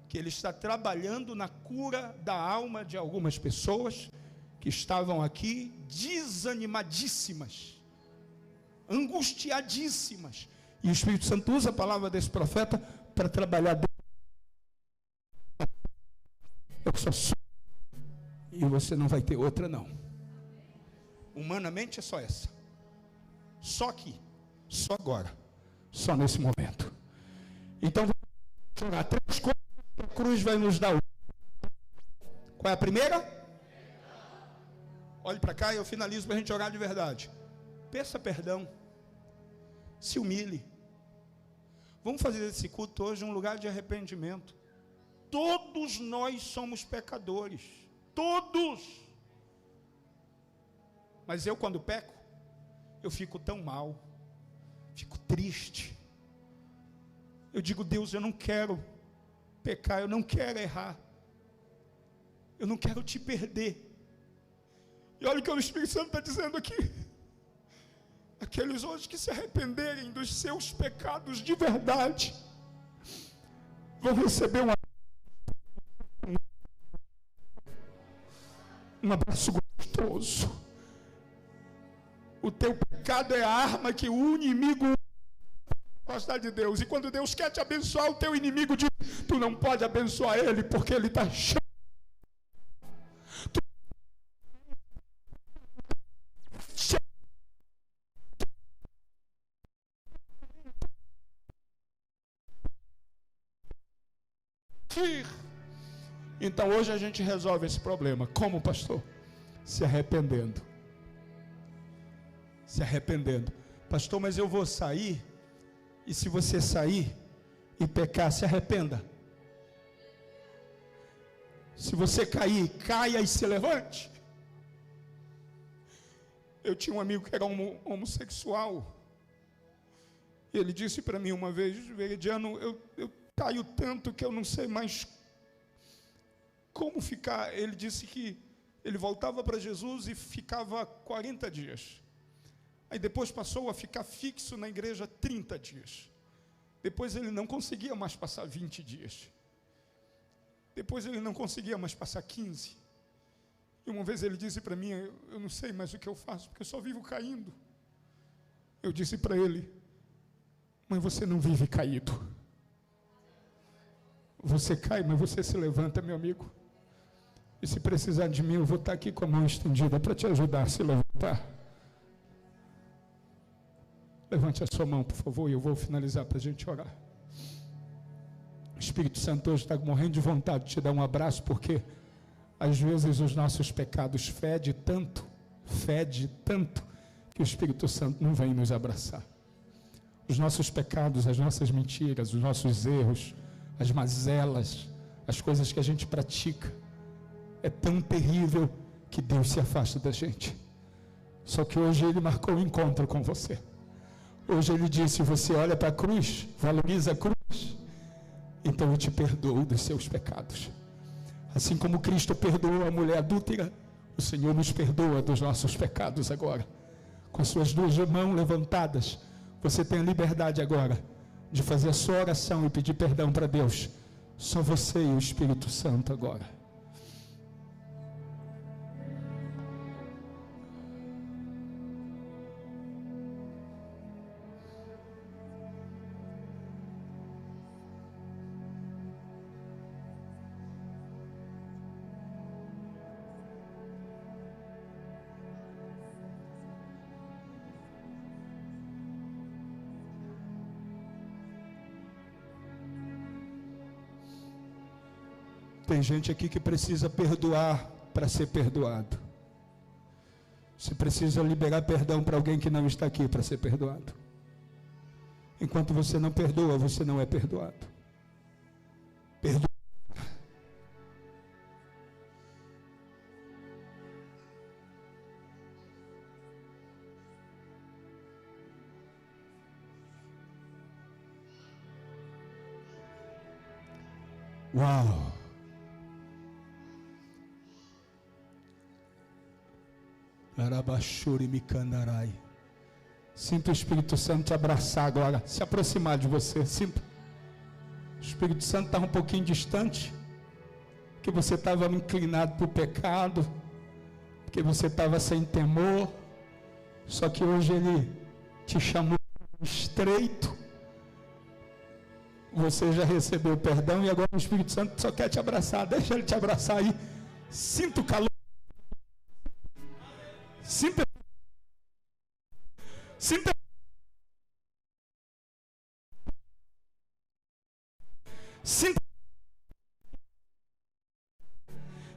que Ele está trabalhando na cura da alma de algumas pessoas que estavam aqui desanimadíssimas, angustiadíssimas, e o Espírito Santo usa a palavra desse profeta para trabalhar dentro. Eu só sou, e você não vai ter outra não. Humanamente é só essa, só aqui, só agora, só nesse momento. Então vamos jogar 3 coisas que a cruz vai nos dar. Qual é a primeira? Olhe para cá e eu finalizo para a gente jogar de verdade. Peça perdão, se humilhe. Vamos fazer desse culto hoje um lugar de arrependimento. Todos nós somos pecadores, todos. Mas eu, quando peco, eu fico tão mal, fico triste. Eu digo: Deus, eu não quero pecar, eu não quero errar, eu não quero te perder. E olha o que o Espírito Santo está dizendo aqui: aqueles hoje que se arrependerem dos seus pecados de verdade, vão receber um abraço gostoso. O teu pecado é a arma que o inimigo gosta de Deus. E quando Deus quer te abençoar, o teu inimigo diz: tu não pode abençoar ele, porque ele está cheio. Então hoje a gente resolve esse problema. Como, pastor? Se arrependendo. Se arrependendo. Pastor, mas eu vou sair, e se você sair e pecar, se arrependa. Se você cair, caia e se levante. Eu tinha um amigo que era homossexual. Ele disse para mim uma vez: Veridiano, eu caio tanto que eu não sei mais como ficar. Ele disse que ele voltava para Jesus e ficava 40 dias. Aí depois passou a ficar fixo na igreja 30 dias. Depois ele não conseguia mais passar 20 dias. Depois ele não conseguia mais passar 15. E uma vez ele disse para mim: eu não sei mais o que eu faço, porque eu só vivo caindo. Eu disse para ele: mas você não vive caído. Você cai, mas você se levanta, meu amigo. E se precisar de mim, eu vou estar aqui com a mão estendida para te ajudar a se levantar. Levante a sua mão, por favor, e eu vou finalizar para a gente orar. O Espírito Santo hoje está morrendo de vontade de te dar um abraço, porque às vezes os nossos pecados fedem tanto, que o Espírito Santo não vem nos abraçar. Os nossos pecados, as nossas mentiras, os nossos erros, as mazelas, as coisas que a gente pratica, é tão terrível que Deus se afasta da gente. Só que hoje Ele marcou um encontro com você. Hoje Ele disse: você olha para a cruz, valoriza a cruz, então eu te perdoo dos seus pecados. Assim como Cristo perdoou a mulher adúltera, o Senhor nos perdoa dos nossos pecados agora. Com as suas duas mãos levantadas, você tem a liberdade agora de fazer a sua oração e pedir perdão para Deus. Só você e o Espírito Santo agora. Tem gente aqui que precisa perdoar para ser perdoado. Você precisa liberar perdão para alguém que não está aqui para ser perdoado. Enquanto você não perdoa, você não é perdoado. Perdoa. Uau! Sinta o Espírito Santo te abraçar agora, se aproximar de você. Sinta. O Espírito Santo está um pouquinho distante, porque você estava inclinado para o pecado, porque você estava sem temor. Só que hoje Ele te chamou estreito. Você já recebeu perdão e agora o Espírito Santo só quer te abraçar. Deixa Ele te abraçar aí. Sinta o calor. Sinta.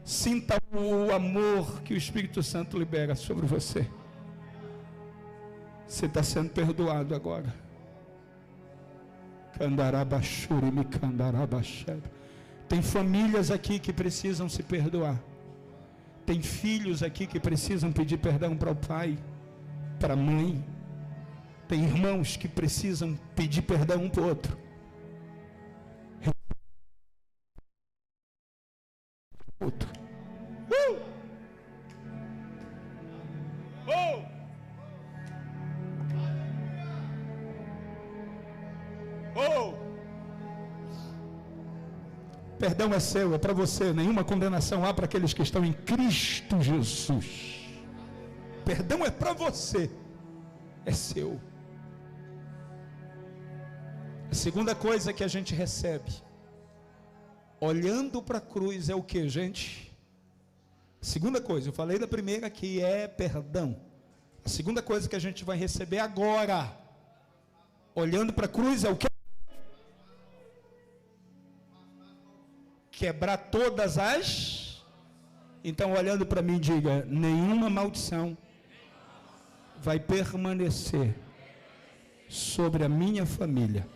Sinta o amor que o Espírito Santo libera sobre você. Você está sendo perdoado agora. Tem famílias aqui que precisam se perdoar. Tem filhos aqui que precisam pedir perdão para o pai, para a mãe. Tem irmãos que precisam pedir perdão um para o outro. Perdão é seu, é para você. Nenhuma condenação há para aqueles que estão em Cristo Jesus. Perdão é para você, é seu. A segunda coisa que a gente recebe, olhando para a cruz, é o que, gente? A segunda coisa, eu falei da primeira, que é perdão. A segunda coisa que a gente vai receber agora, olhando para a cruz, é o que? quebrar todas as... Então, olhando para mim, diga: nenhuma maldição vai permanecer sobre a minha família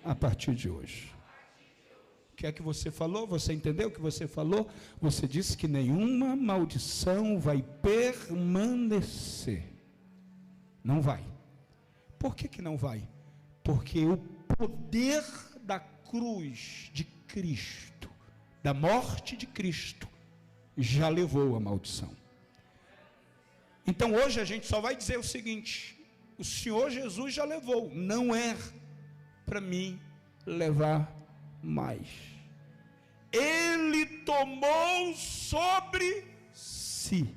a partir de hoje. O que é que você falou? Você entendeu o que você falou? Você disse que nenhuma maldição vai permanecer. Não vai. Por que não vai? Porque o poder da cruz de Cristo, da morte de Cristo, já levou a maldição. Então hoje a gente só vai dizer o seguinte: o Senhor Jesus já levou, não é para mim levar mais. Ele tomou sobre si.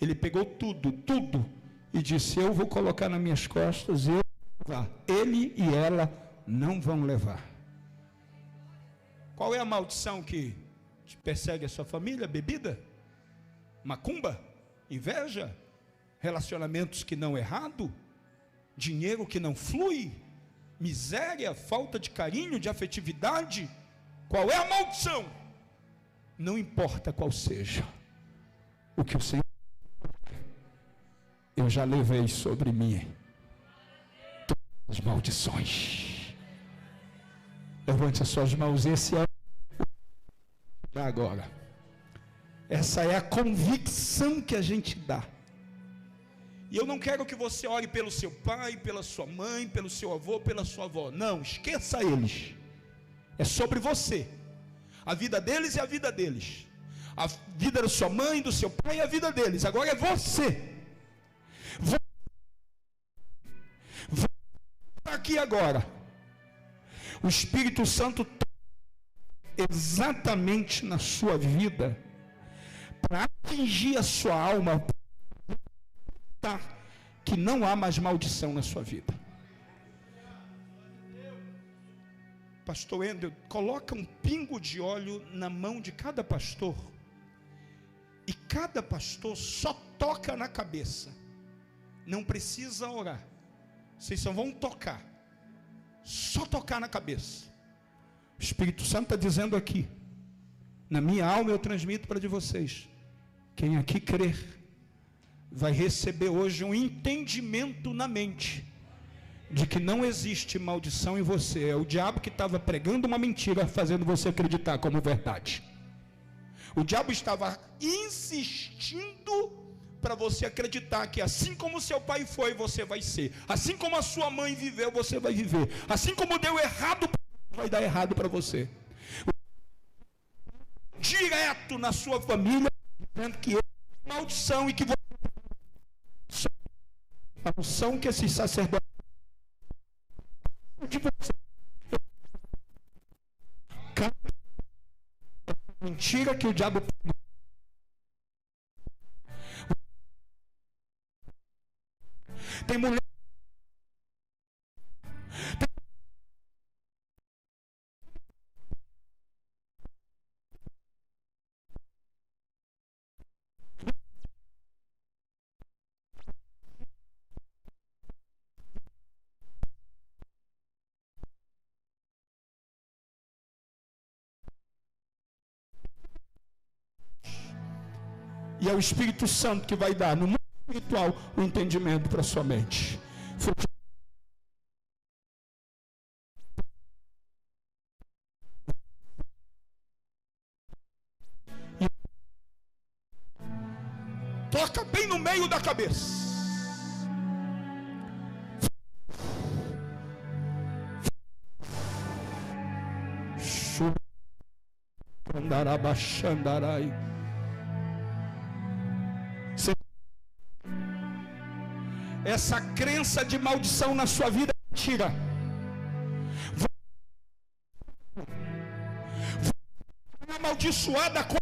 Ele pegou tudo, e disse: eu vou colocar nas minhas costas, eu vou levar. Ele e ela não vão levar. Qual é a maldição que persegue a sua família? Bebida? Macumba? Inveja? Relacionamentos que não errado? Dinheiro que não flui? Miséria? Falta de carinho, de afetividade? Qual é a maldição? Não importa qual seja, o que o Senhor, eu já levei sobre mim todas as maldições. Levante as suas mãos. Esse é agora. Essa é a convicção que a gente dá. E eu não quero que você ore pelo seu pai, pela sua mãe, pelo seu avô, pela sua avó. Não, esqueça eles. É sobre você. A vida deles é a vida deles. A vida da sua mãe, do seu pai é a vida deles. Agora é você. Você está aqui agora. O Espírito Santo exatamente na sua vida para atingir a sua alma, tá? Que não há mais maldição na sua vida. Pastor Wendel, coloca um pingo de óleo na mão de cada pastor, e cada pastor só toca na cabeça, não precisa orar, vocês só vão tocar, só tocar na cabeça. O Espírito Santo está dizendo aqui, na minha alma eu transmito para de vocês, quem aqui crer, vai receber hoje um entendimento na mente, de que não existe maldição em você. É o diabo que estava pregando uma mentira, fazendo você acreditar como verdade. O diabo estava insistindo para você acreditar que assim como seu pai foi, você vai ser. Assim como a sua mãe viveu, você vai viver. Assim como deu errado, vai dar errado para você. Direto na sua família, dizendo que é maldição e que você... A unção que esses sacerdotes de você, mentira que o diabo pegou. Tem mulher, e é o Espírito Santo que vai dar no mundo espiritual o entendimento para a sua mente. Toca bem no meio da cabeça. Essa crença de maldição na sua vida é mentira. Você é amaldiçoada com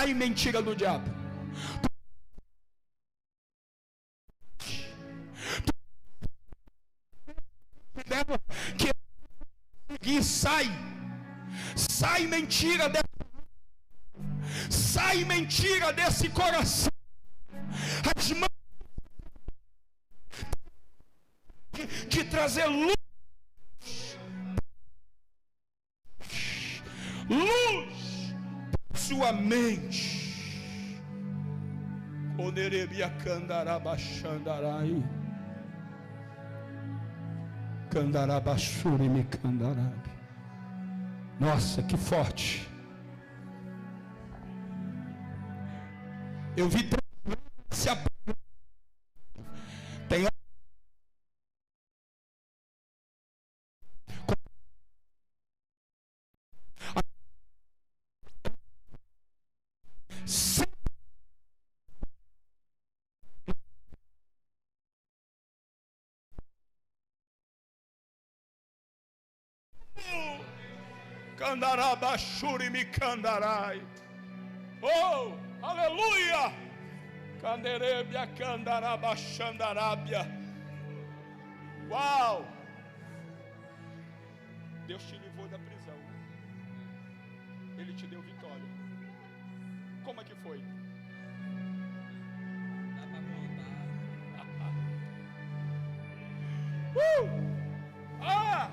sai mentira do diabo. Que sai mentira sai mentira desse coração. As mãos de trazer luz para sua mente. Onerebia candarabachandarai. Candarabachuri me candarabi. Nossa, que forte. Eu vi se tem Candarabachuri me candarai. Oh, aleluia! Canderebia candarabachandarabia. Uau! Deus te livrou da prisão. Ele te deu vitória. Como é que foi? Dá pra contar. Ah!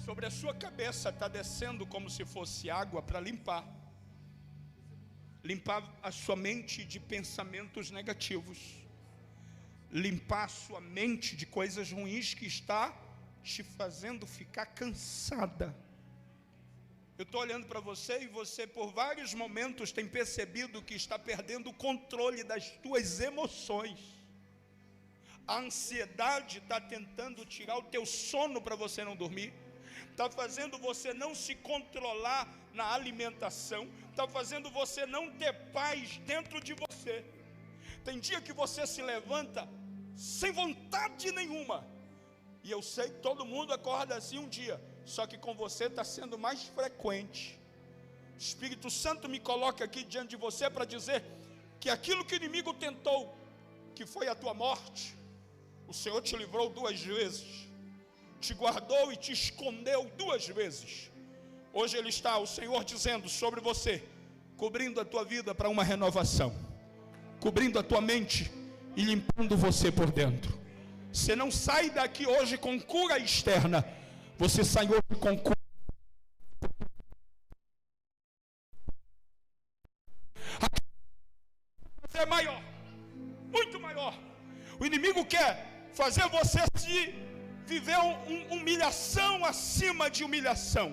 Sobre a sua cabeça está descendo como se fosse água para limpar a sua mente de pensamentos negativos, limpar a sua mente de coisas ruins que está te fazendo ficar cansada. Eu estou olhando para você e você por vários momentos tem percebido que está perdendo o controle das tuas emoções. A ansiedade está tentando tirar o teu sono para você não dormir. Está fazendo você não se controlar na alimentação, está fazendo você não ter paz dentro de você. Tem dia que você se levanta sem vontade nenhuma, e eu sei que todo mundo acorda assim um dia, só que com você está sendo mais frequente. O Espírito Santo me coloca aqui diante de você para dizer que aquilo que o inimigo tentou, que foi a tua morte, o Senhor te livrou 2 vezes, te guardou e te escondeu 2 vezes. Hoje Ele está, o Senhor, dizendo sobre você, cobrindo a tua vida para uma renovação, cobrindo a tua mente e limpando você por dentro. Você não sai daqui hoje com cura externa, você sai hoje com cura. É maior, muito maior. O inimigo quer fazer você viver humilhação acima de humilhação.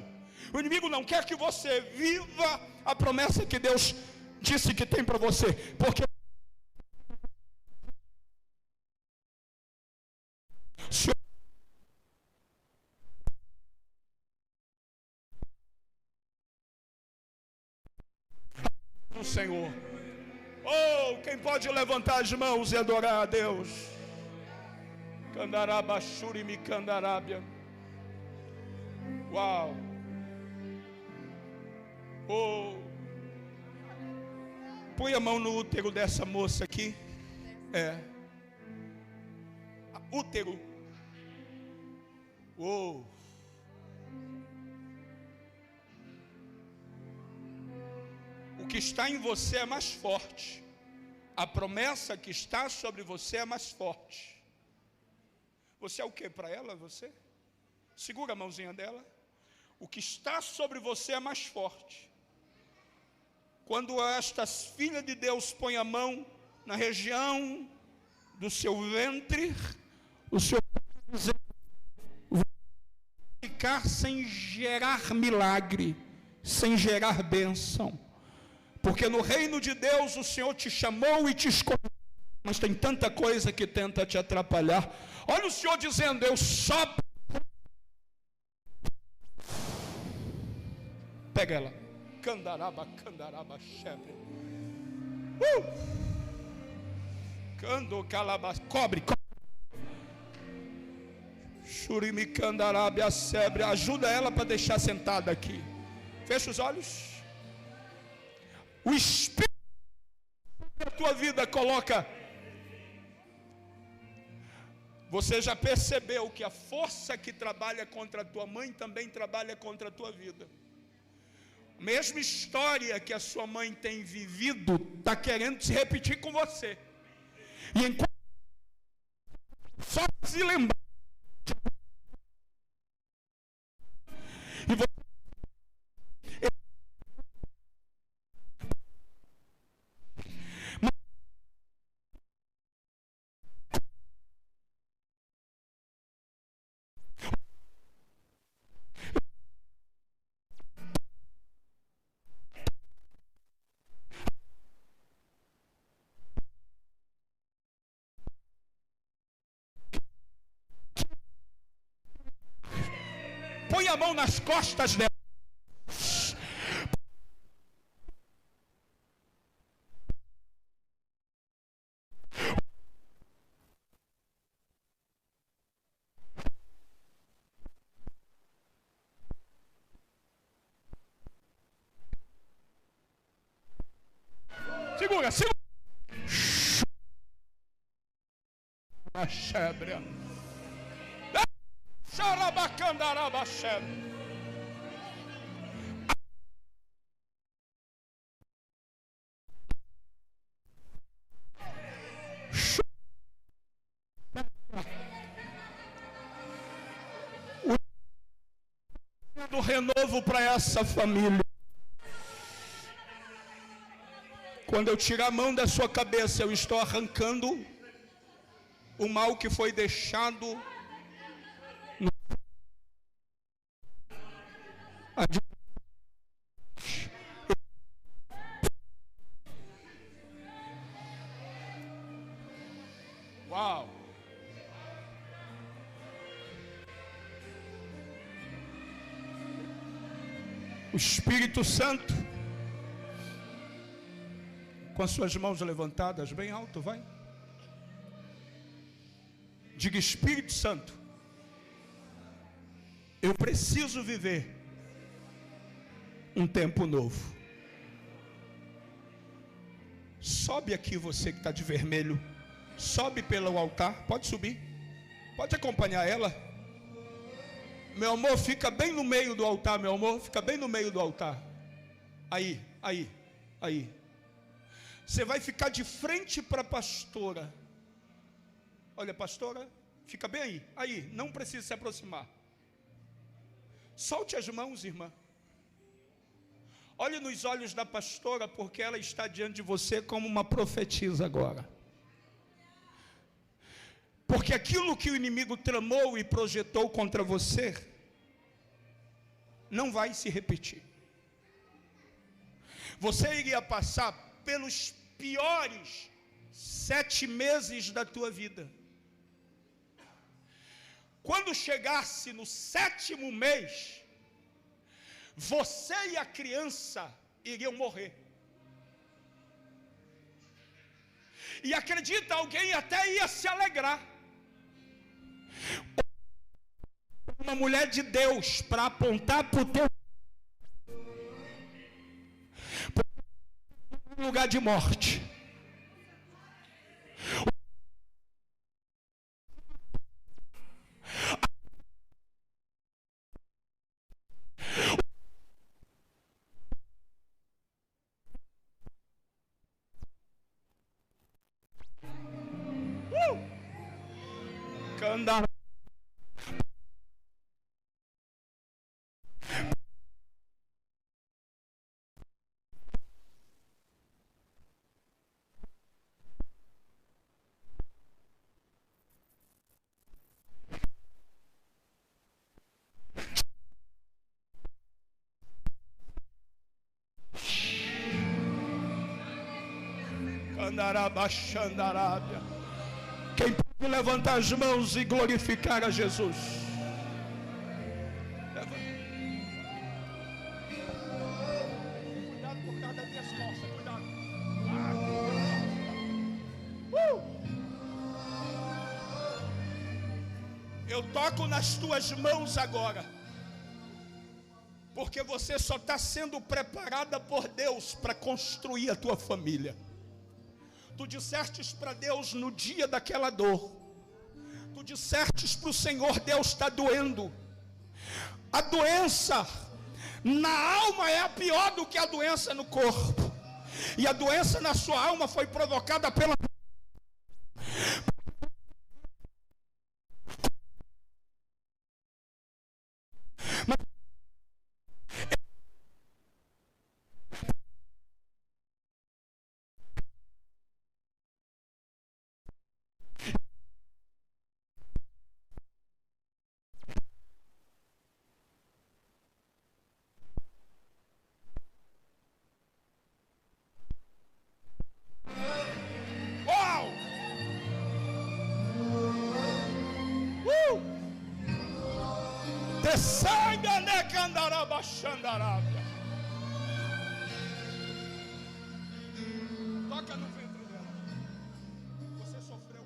O inimigo não quer que você viva a promessa que Deus disse que tem para você, porque o Senhor. Oh, quem pode levantar as mãos e adorar a Deus? Candarabachuri me candarábia. Uau. Oh. Põe a mão no útero dessa moça aqui. Útero. Oh. O que está em você é mais forte. A promessa que está sobre você é mais forte. Você é o que para ela? Você? Segura a mãozinha dela. O que está sobre você é mais forte. Quando estas filhas de Deus põem a mão na região do seu ventre, o Senhor vai ficar sem gerar milagre, sem gerar bênção. Porque no reino de Deus o Senhor te chamou e te escolheu mas tem tanta coisa que tenta te atrapalhar. Olha o Senhor dizendo: eu só... Pega ela. Candaraba, candaraba, chebre. Cando, calaba, cobre. Churimi, candarabia, sebre. Ajuda ela para deixar sentada aqui. Fecha os olhos. O Espírito da tua vida coloca. Você já percebeu que a força que trabalha contra a tua mãe também trabalha contra a tua vida. A mesma história que a sua mãe tem vivido está querendo se repetir com você. E enquanto só se lembrar, e você põe a mão nas costas dela. Segura, segura. A chebre. Xarabacandaraba, chebre. Do renovo para essa família. Quando eu tirar a mão da sua cabeça, eu estou arrancando o mal que foi deixado no... Uau! O Espírito Santo, com as suas mãos levantadas bem alto, vai. Diga: Espírito Santo, eu preciso viver um tempo novo. Sobe aqui, você que está de vermelho. Sobe pelo altar, pode subir. Pode acompanhar ela. Meu amor, fica bem no meio do altar, meu amor. Fica bem no meio do altar. Aí. Você vai ficar de frente para a pastora. Olha, pastora, fica bem aí. Aí, não precisa se aproximar. Solte as mãos, irmã. Olhe nos olhos da pastora, porque ela está diante de você como uma profetisa agora. Porque aquilo que o inimigo tramou e projetou contra você não vai se repetir. Você iria passar pelos piores 7 meses da tua vida. Quando chegasse no 7º mês, você e a criança iriam morrer. E acredita, alguém até ia se alegrar. Uma mulher de Deus para apontar para o teu lugar de morte. Candar. Quem pode levantar as mãos e glorificar a Jesus? Cuidado por causa das minhas costas, cuidado. Eu toco nas tuas mãos agora, porque você só está sendo preparada por Deus para construir a tua família. Tu dissestes para Deus no dia daquela dor, tu dissestes para o Senhor: Deus, está doendo. A doença na alma é a pior do que a doença no corpo. E a doença na sua alma foi provocada pela... Uau! Descanga, né, candaraba, xandarabia. Toca no ventre dela. Você sofreu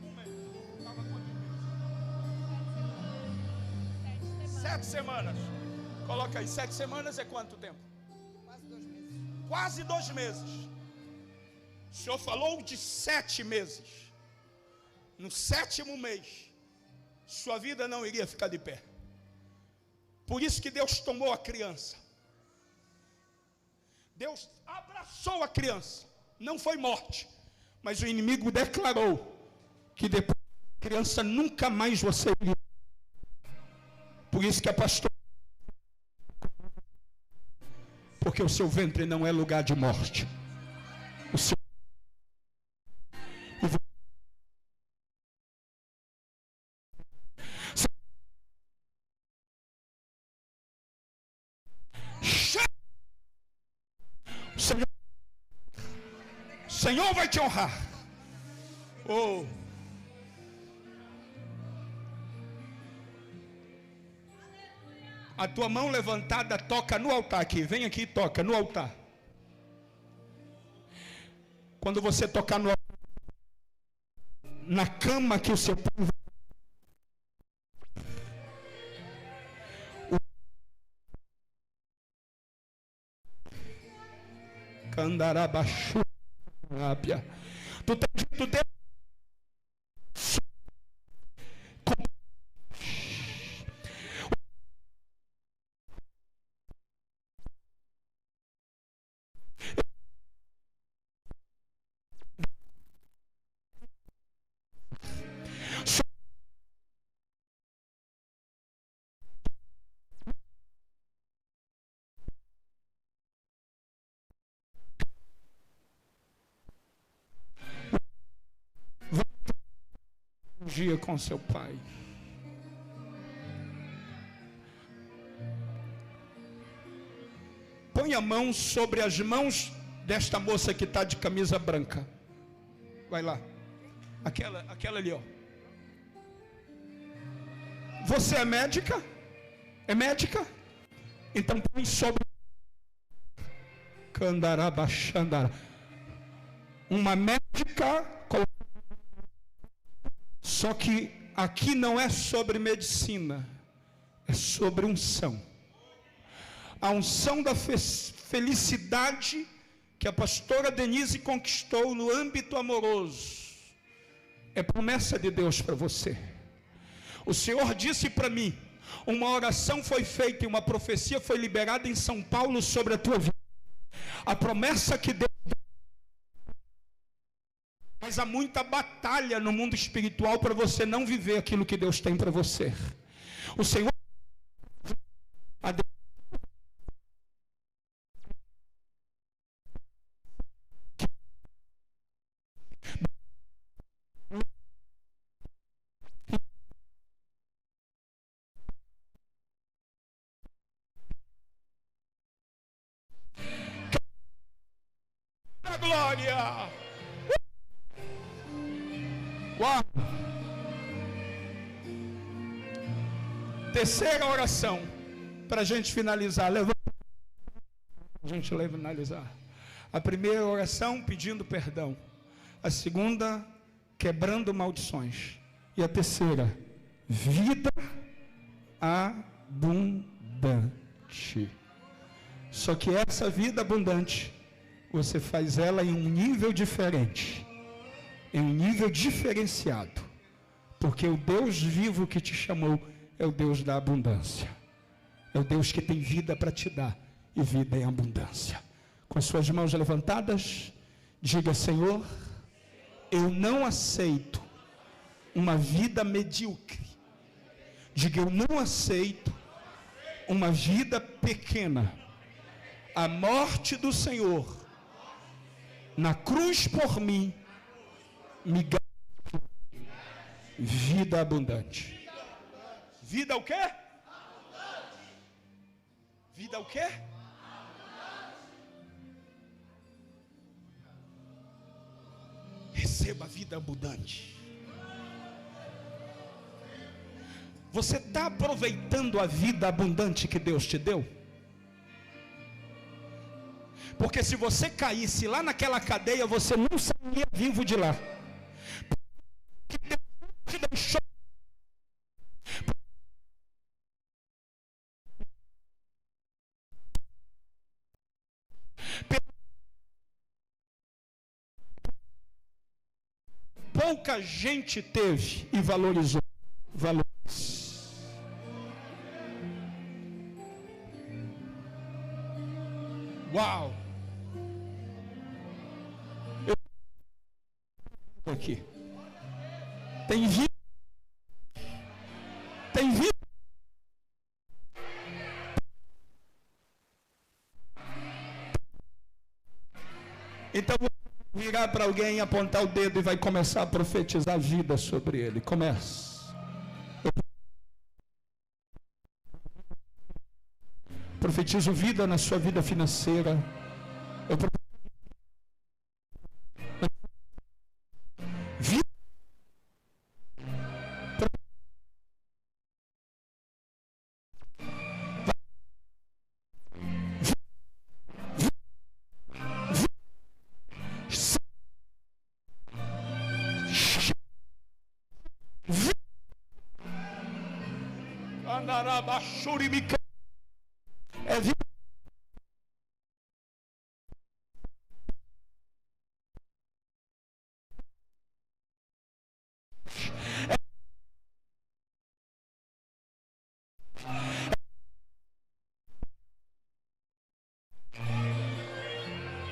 um mês. Estava quantos meses? 7 semanas. Coloca aí, 7 semanas é quanto tempo? Quase 2 meses. Quase 2 meses. O Senhor falou de 7 meses. No 7º mês, sua vida não iria ficar de pé. Por isso que Deus tomou a criança. Deus abraçou a criança. Não foi morte, mas o inimigo declarou que depois da criança nunca mais você iria. Por isso que a pastora... Porque o seu ventre não é lugar de morte. O seu... O Senhor vai te honrar. Oh. A tua mão levantada toca no altar aqui. Vem aqui e toca no altar. Quando você tocar no altar, na cama que o seu pai... Candarabaxu. Tu tem dito Deus. Dia com seu pai. Põe a mão sobre as mãos desta moça que está de camisa branca. Vai lá. Aquela ali, ó. Você é médica? É médica? Então põe sobre... Candarabaxandara. Uma médica... Só que aqui não é sobre medicina, é sobre unção. A unção da felicidade que a pastora Denise conquistou no âmbito amoroso é promessa de Deus para você. O Senhor disse para mim, uma oração foi feita e uma profecia foi liberada em São Paulo sobre a tua vida. A promessa que Deus... Mas há muita batalha no mundo espiritual para você não viver aquilo que Deus tem para você. O Senhor... glória! Uau! Terceira oração, para a gente finalizar. Levanta. A gente finalizar. A primeira oração, pedindo perdão. A segunda, quebrando maldições. E a terceira, vida abundante. Só que essa vida abundante, você faz ela em um nível diferente, em um nível diferenciado, porque o Deus vivo que te chamou é o Deus da abundância, é o Deus que tem vida para te dar, e vida em abundância. Com as suas mãos levantadas, diga: Senhor, eu não aceito uma vida medíocre. Diga: eu não aceito uma vida pequena. A morte do Senhor na cruz por mim me garante vida abundante. Vida o quê? Vida o quê? Receba a vida abundante. Você está aproveitando a vida abundante que Deus te deu? Porque se você caísse lá naquela cadeia, você não sairia vivo de lá. Porque Deus te deixou. Pouca gente teve e valorizou. Uau! Aqui tem vida, tem vida. Então vou virar para alguém, apontar o dedo e vai começar a profetizar vida sobre ele. Comece. Profetizo vida na sua vida financeira. Eu vida. É vida.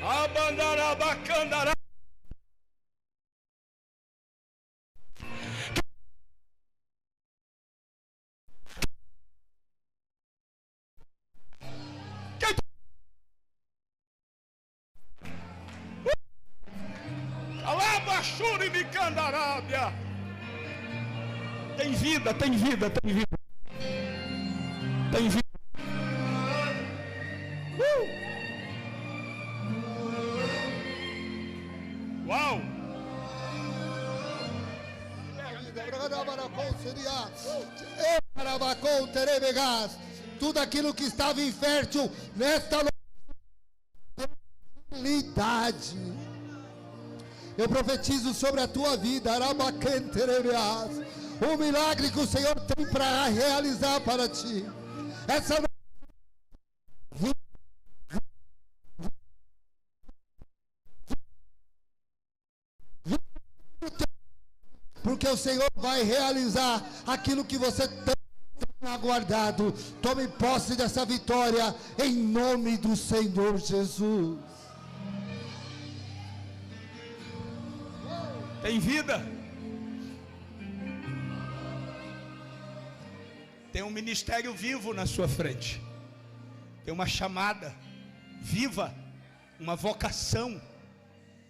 Abandarabacandará. Tem vida, tem vida, tem vida. Tem vida. Uau! Tudo aquilo que estava infértil nesta unidade, eu profetizo sobre a tua vida, o milagre que o Senhor tem para realizar para ti. Essa porque o Senhor vai realizar aquilo que você tem aguardado. Tome posse dessa vitória em nome do Senhor Jesus. Tem vida. Tem um ministério vivo na sua frente. Tem uma chamada viva, uma vocação.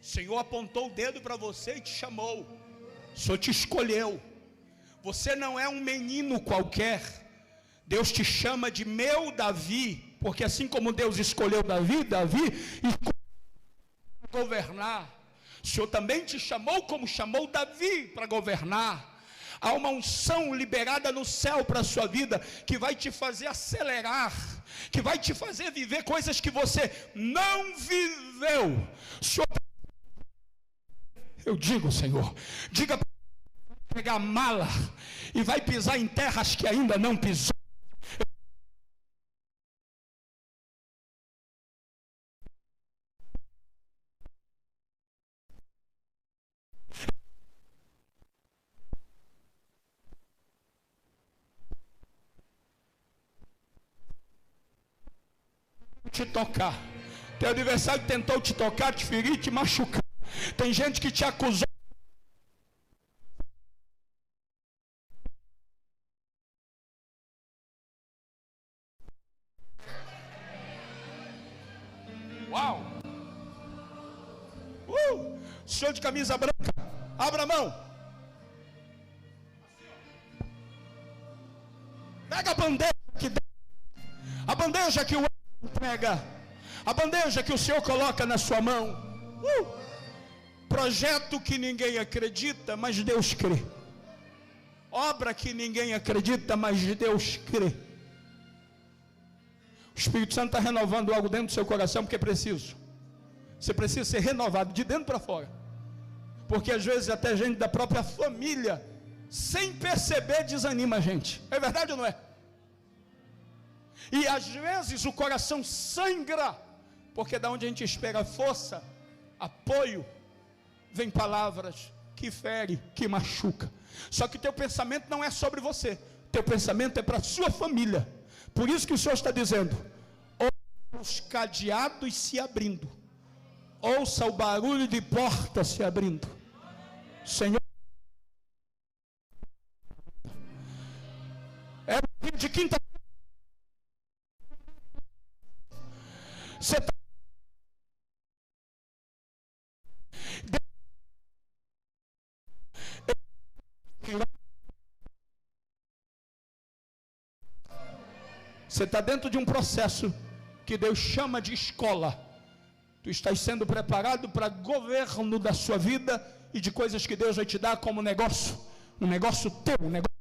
O Senhor apontou o dedo para você e te chamou. O Senhor te escolheu. Você não é um menino qualquer. Deus te chama de meu Davi, porque assim como Deus escolheu Davi escolheu governar. O Senhor também te chamou como chamou Davi para governar. Há uma unção liberada no céu para a sua vida, que vai te fazer acelerar, que vai te fazer viver coisas que você não viveu. Senhor, eu digo, Senhor, diga para pegar a mala e vai pisar em terras que ainda não pisou. Te tocar. Teu adversário tentou te tocar, te ferir, te machucar. Tem gente que te acusou. Uau! Senhor de camisa branca, abra a mão. Pega a bandeja que dá. A bandeja que o entrega, a bandeja que o Senhor coloca na sua mão. Projeto que ninguém acredita, mas Deus crê. Obra que ninguém acredita, mas Deus crê. O Espírito Santo está renovando algo dentro do seu coração, porque é preciso. Você precisa ser renovado de dentro para fora. Porque às vezes até gente da própria família, sem perceber, desanima a gente. É verdade ou não é? E às vezes o coração sangra, porque da onde a gente espera força, apoio, vem palavras que ferem, que machuca. Só que teu pensamento não é sobre você, teu pensamento é para a sua família. Por isso que o Senhor está dizendo: ouça os cadeados se abrindo, ouça o barulho de porta se abrindo. Senhor, é de quinta. Você está dentro de um processo que Deus chama de escola. Tu estás sendo preparado para governo da sua vida e de coisas que Deus vai te dar como negócio, um negócio teu, um negócio.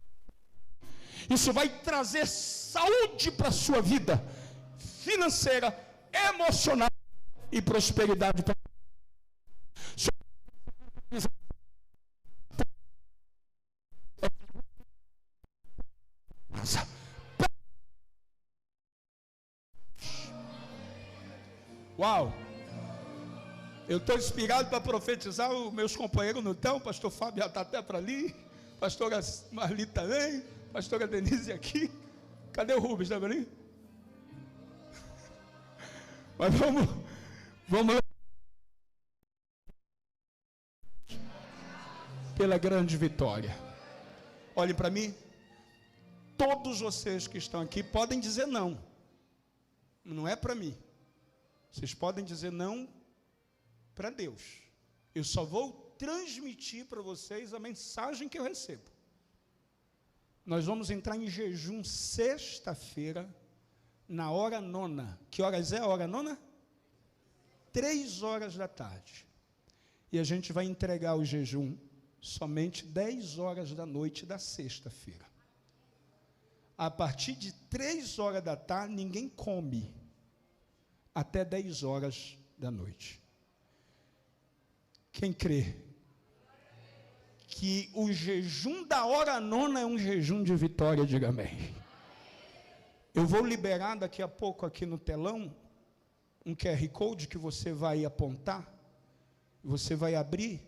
Isso vai trazer saúde para a sua vida financeira, emocional e prosperidade para Uau! Eu estou inspirado para profetizar. Os meus companheiros não estão. Pastor Fábio já está até para ali. Pastora Marli também. Pastora Denise aqui. Cadê o Rubens? Está ali? Mas vamos pela grande vitória. Olhem para mim. Todos vocês que estão aqui podem dizer não. Não é para mim. Vocês podem dizer não para Deus. Eu só vou transmitir para vocês a mensagem que eu recebo. Nós vamos entrar em jejum sexta-feira, na hora 9. Que horas é a hora 9? 3 da tarde. E a gente vai entregar o jejum somente 10 da noite da sexta-feira. A partir de 3 da tarde, ninguém come. Até 10 da noite. Quem crê que o jejum da hora 9 é um jejum de vitória, diga amém. Eu vou liberar daqui a pouco aqui no telão um QR Code que você vai apontar, você vai abrir,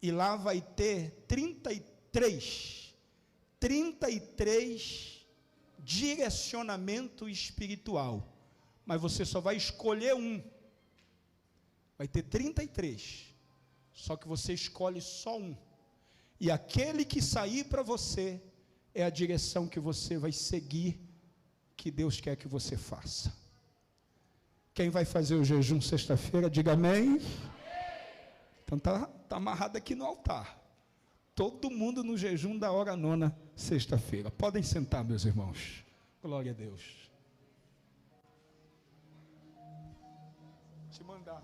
e lá vai ter 33 direcionamento espiritual. Mas você só vai escolher um. Vai ter 33. Só que você escolhe só um. E aquele que sair para você é a direção que você vai seguir, que Deus quer que você faça. Quem vai fazer o jejum sexta-feira, diga amém. Então tá amarrado aqui no altar. Todo mundo no jejum da hora 9, sexta-feira. Podem sentar, meus irmãos. Glória a Deus. Te mandar.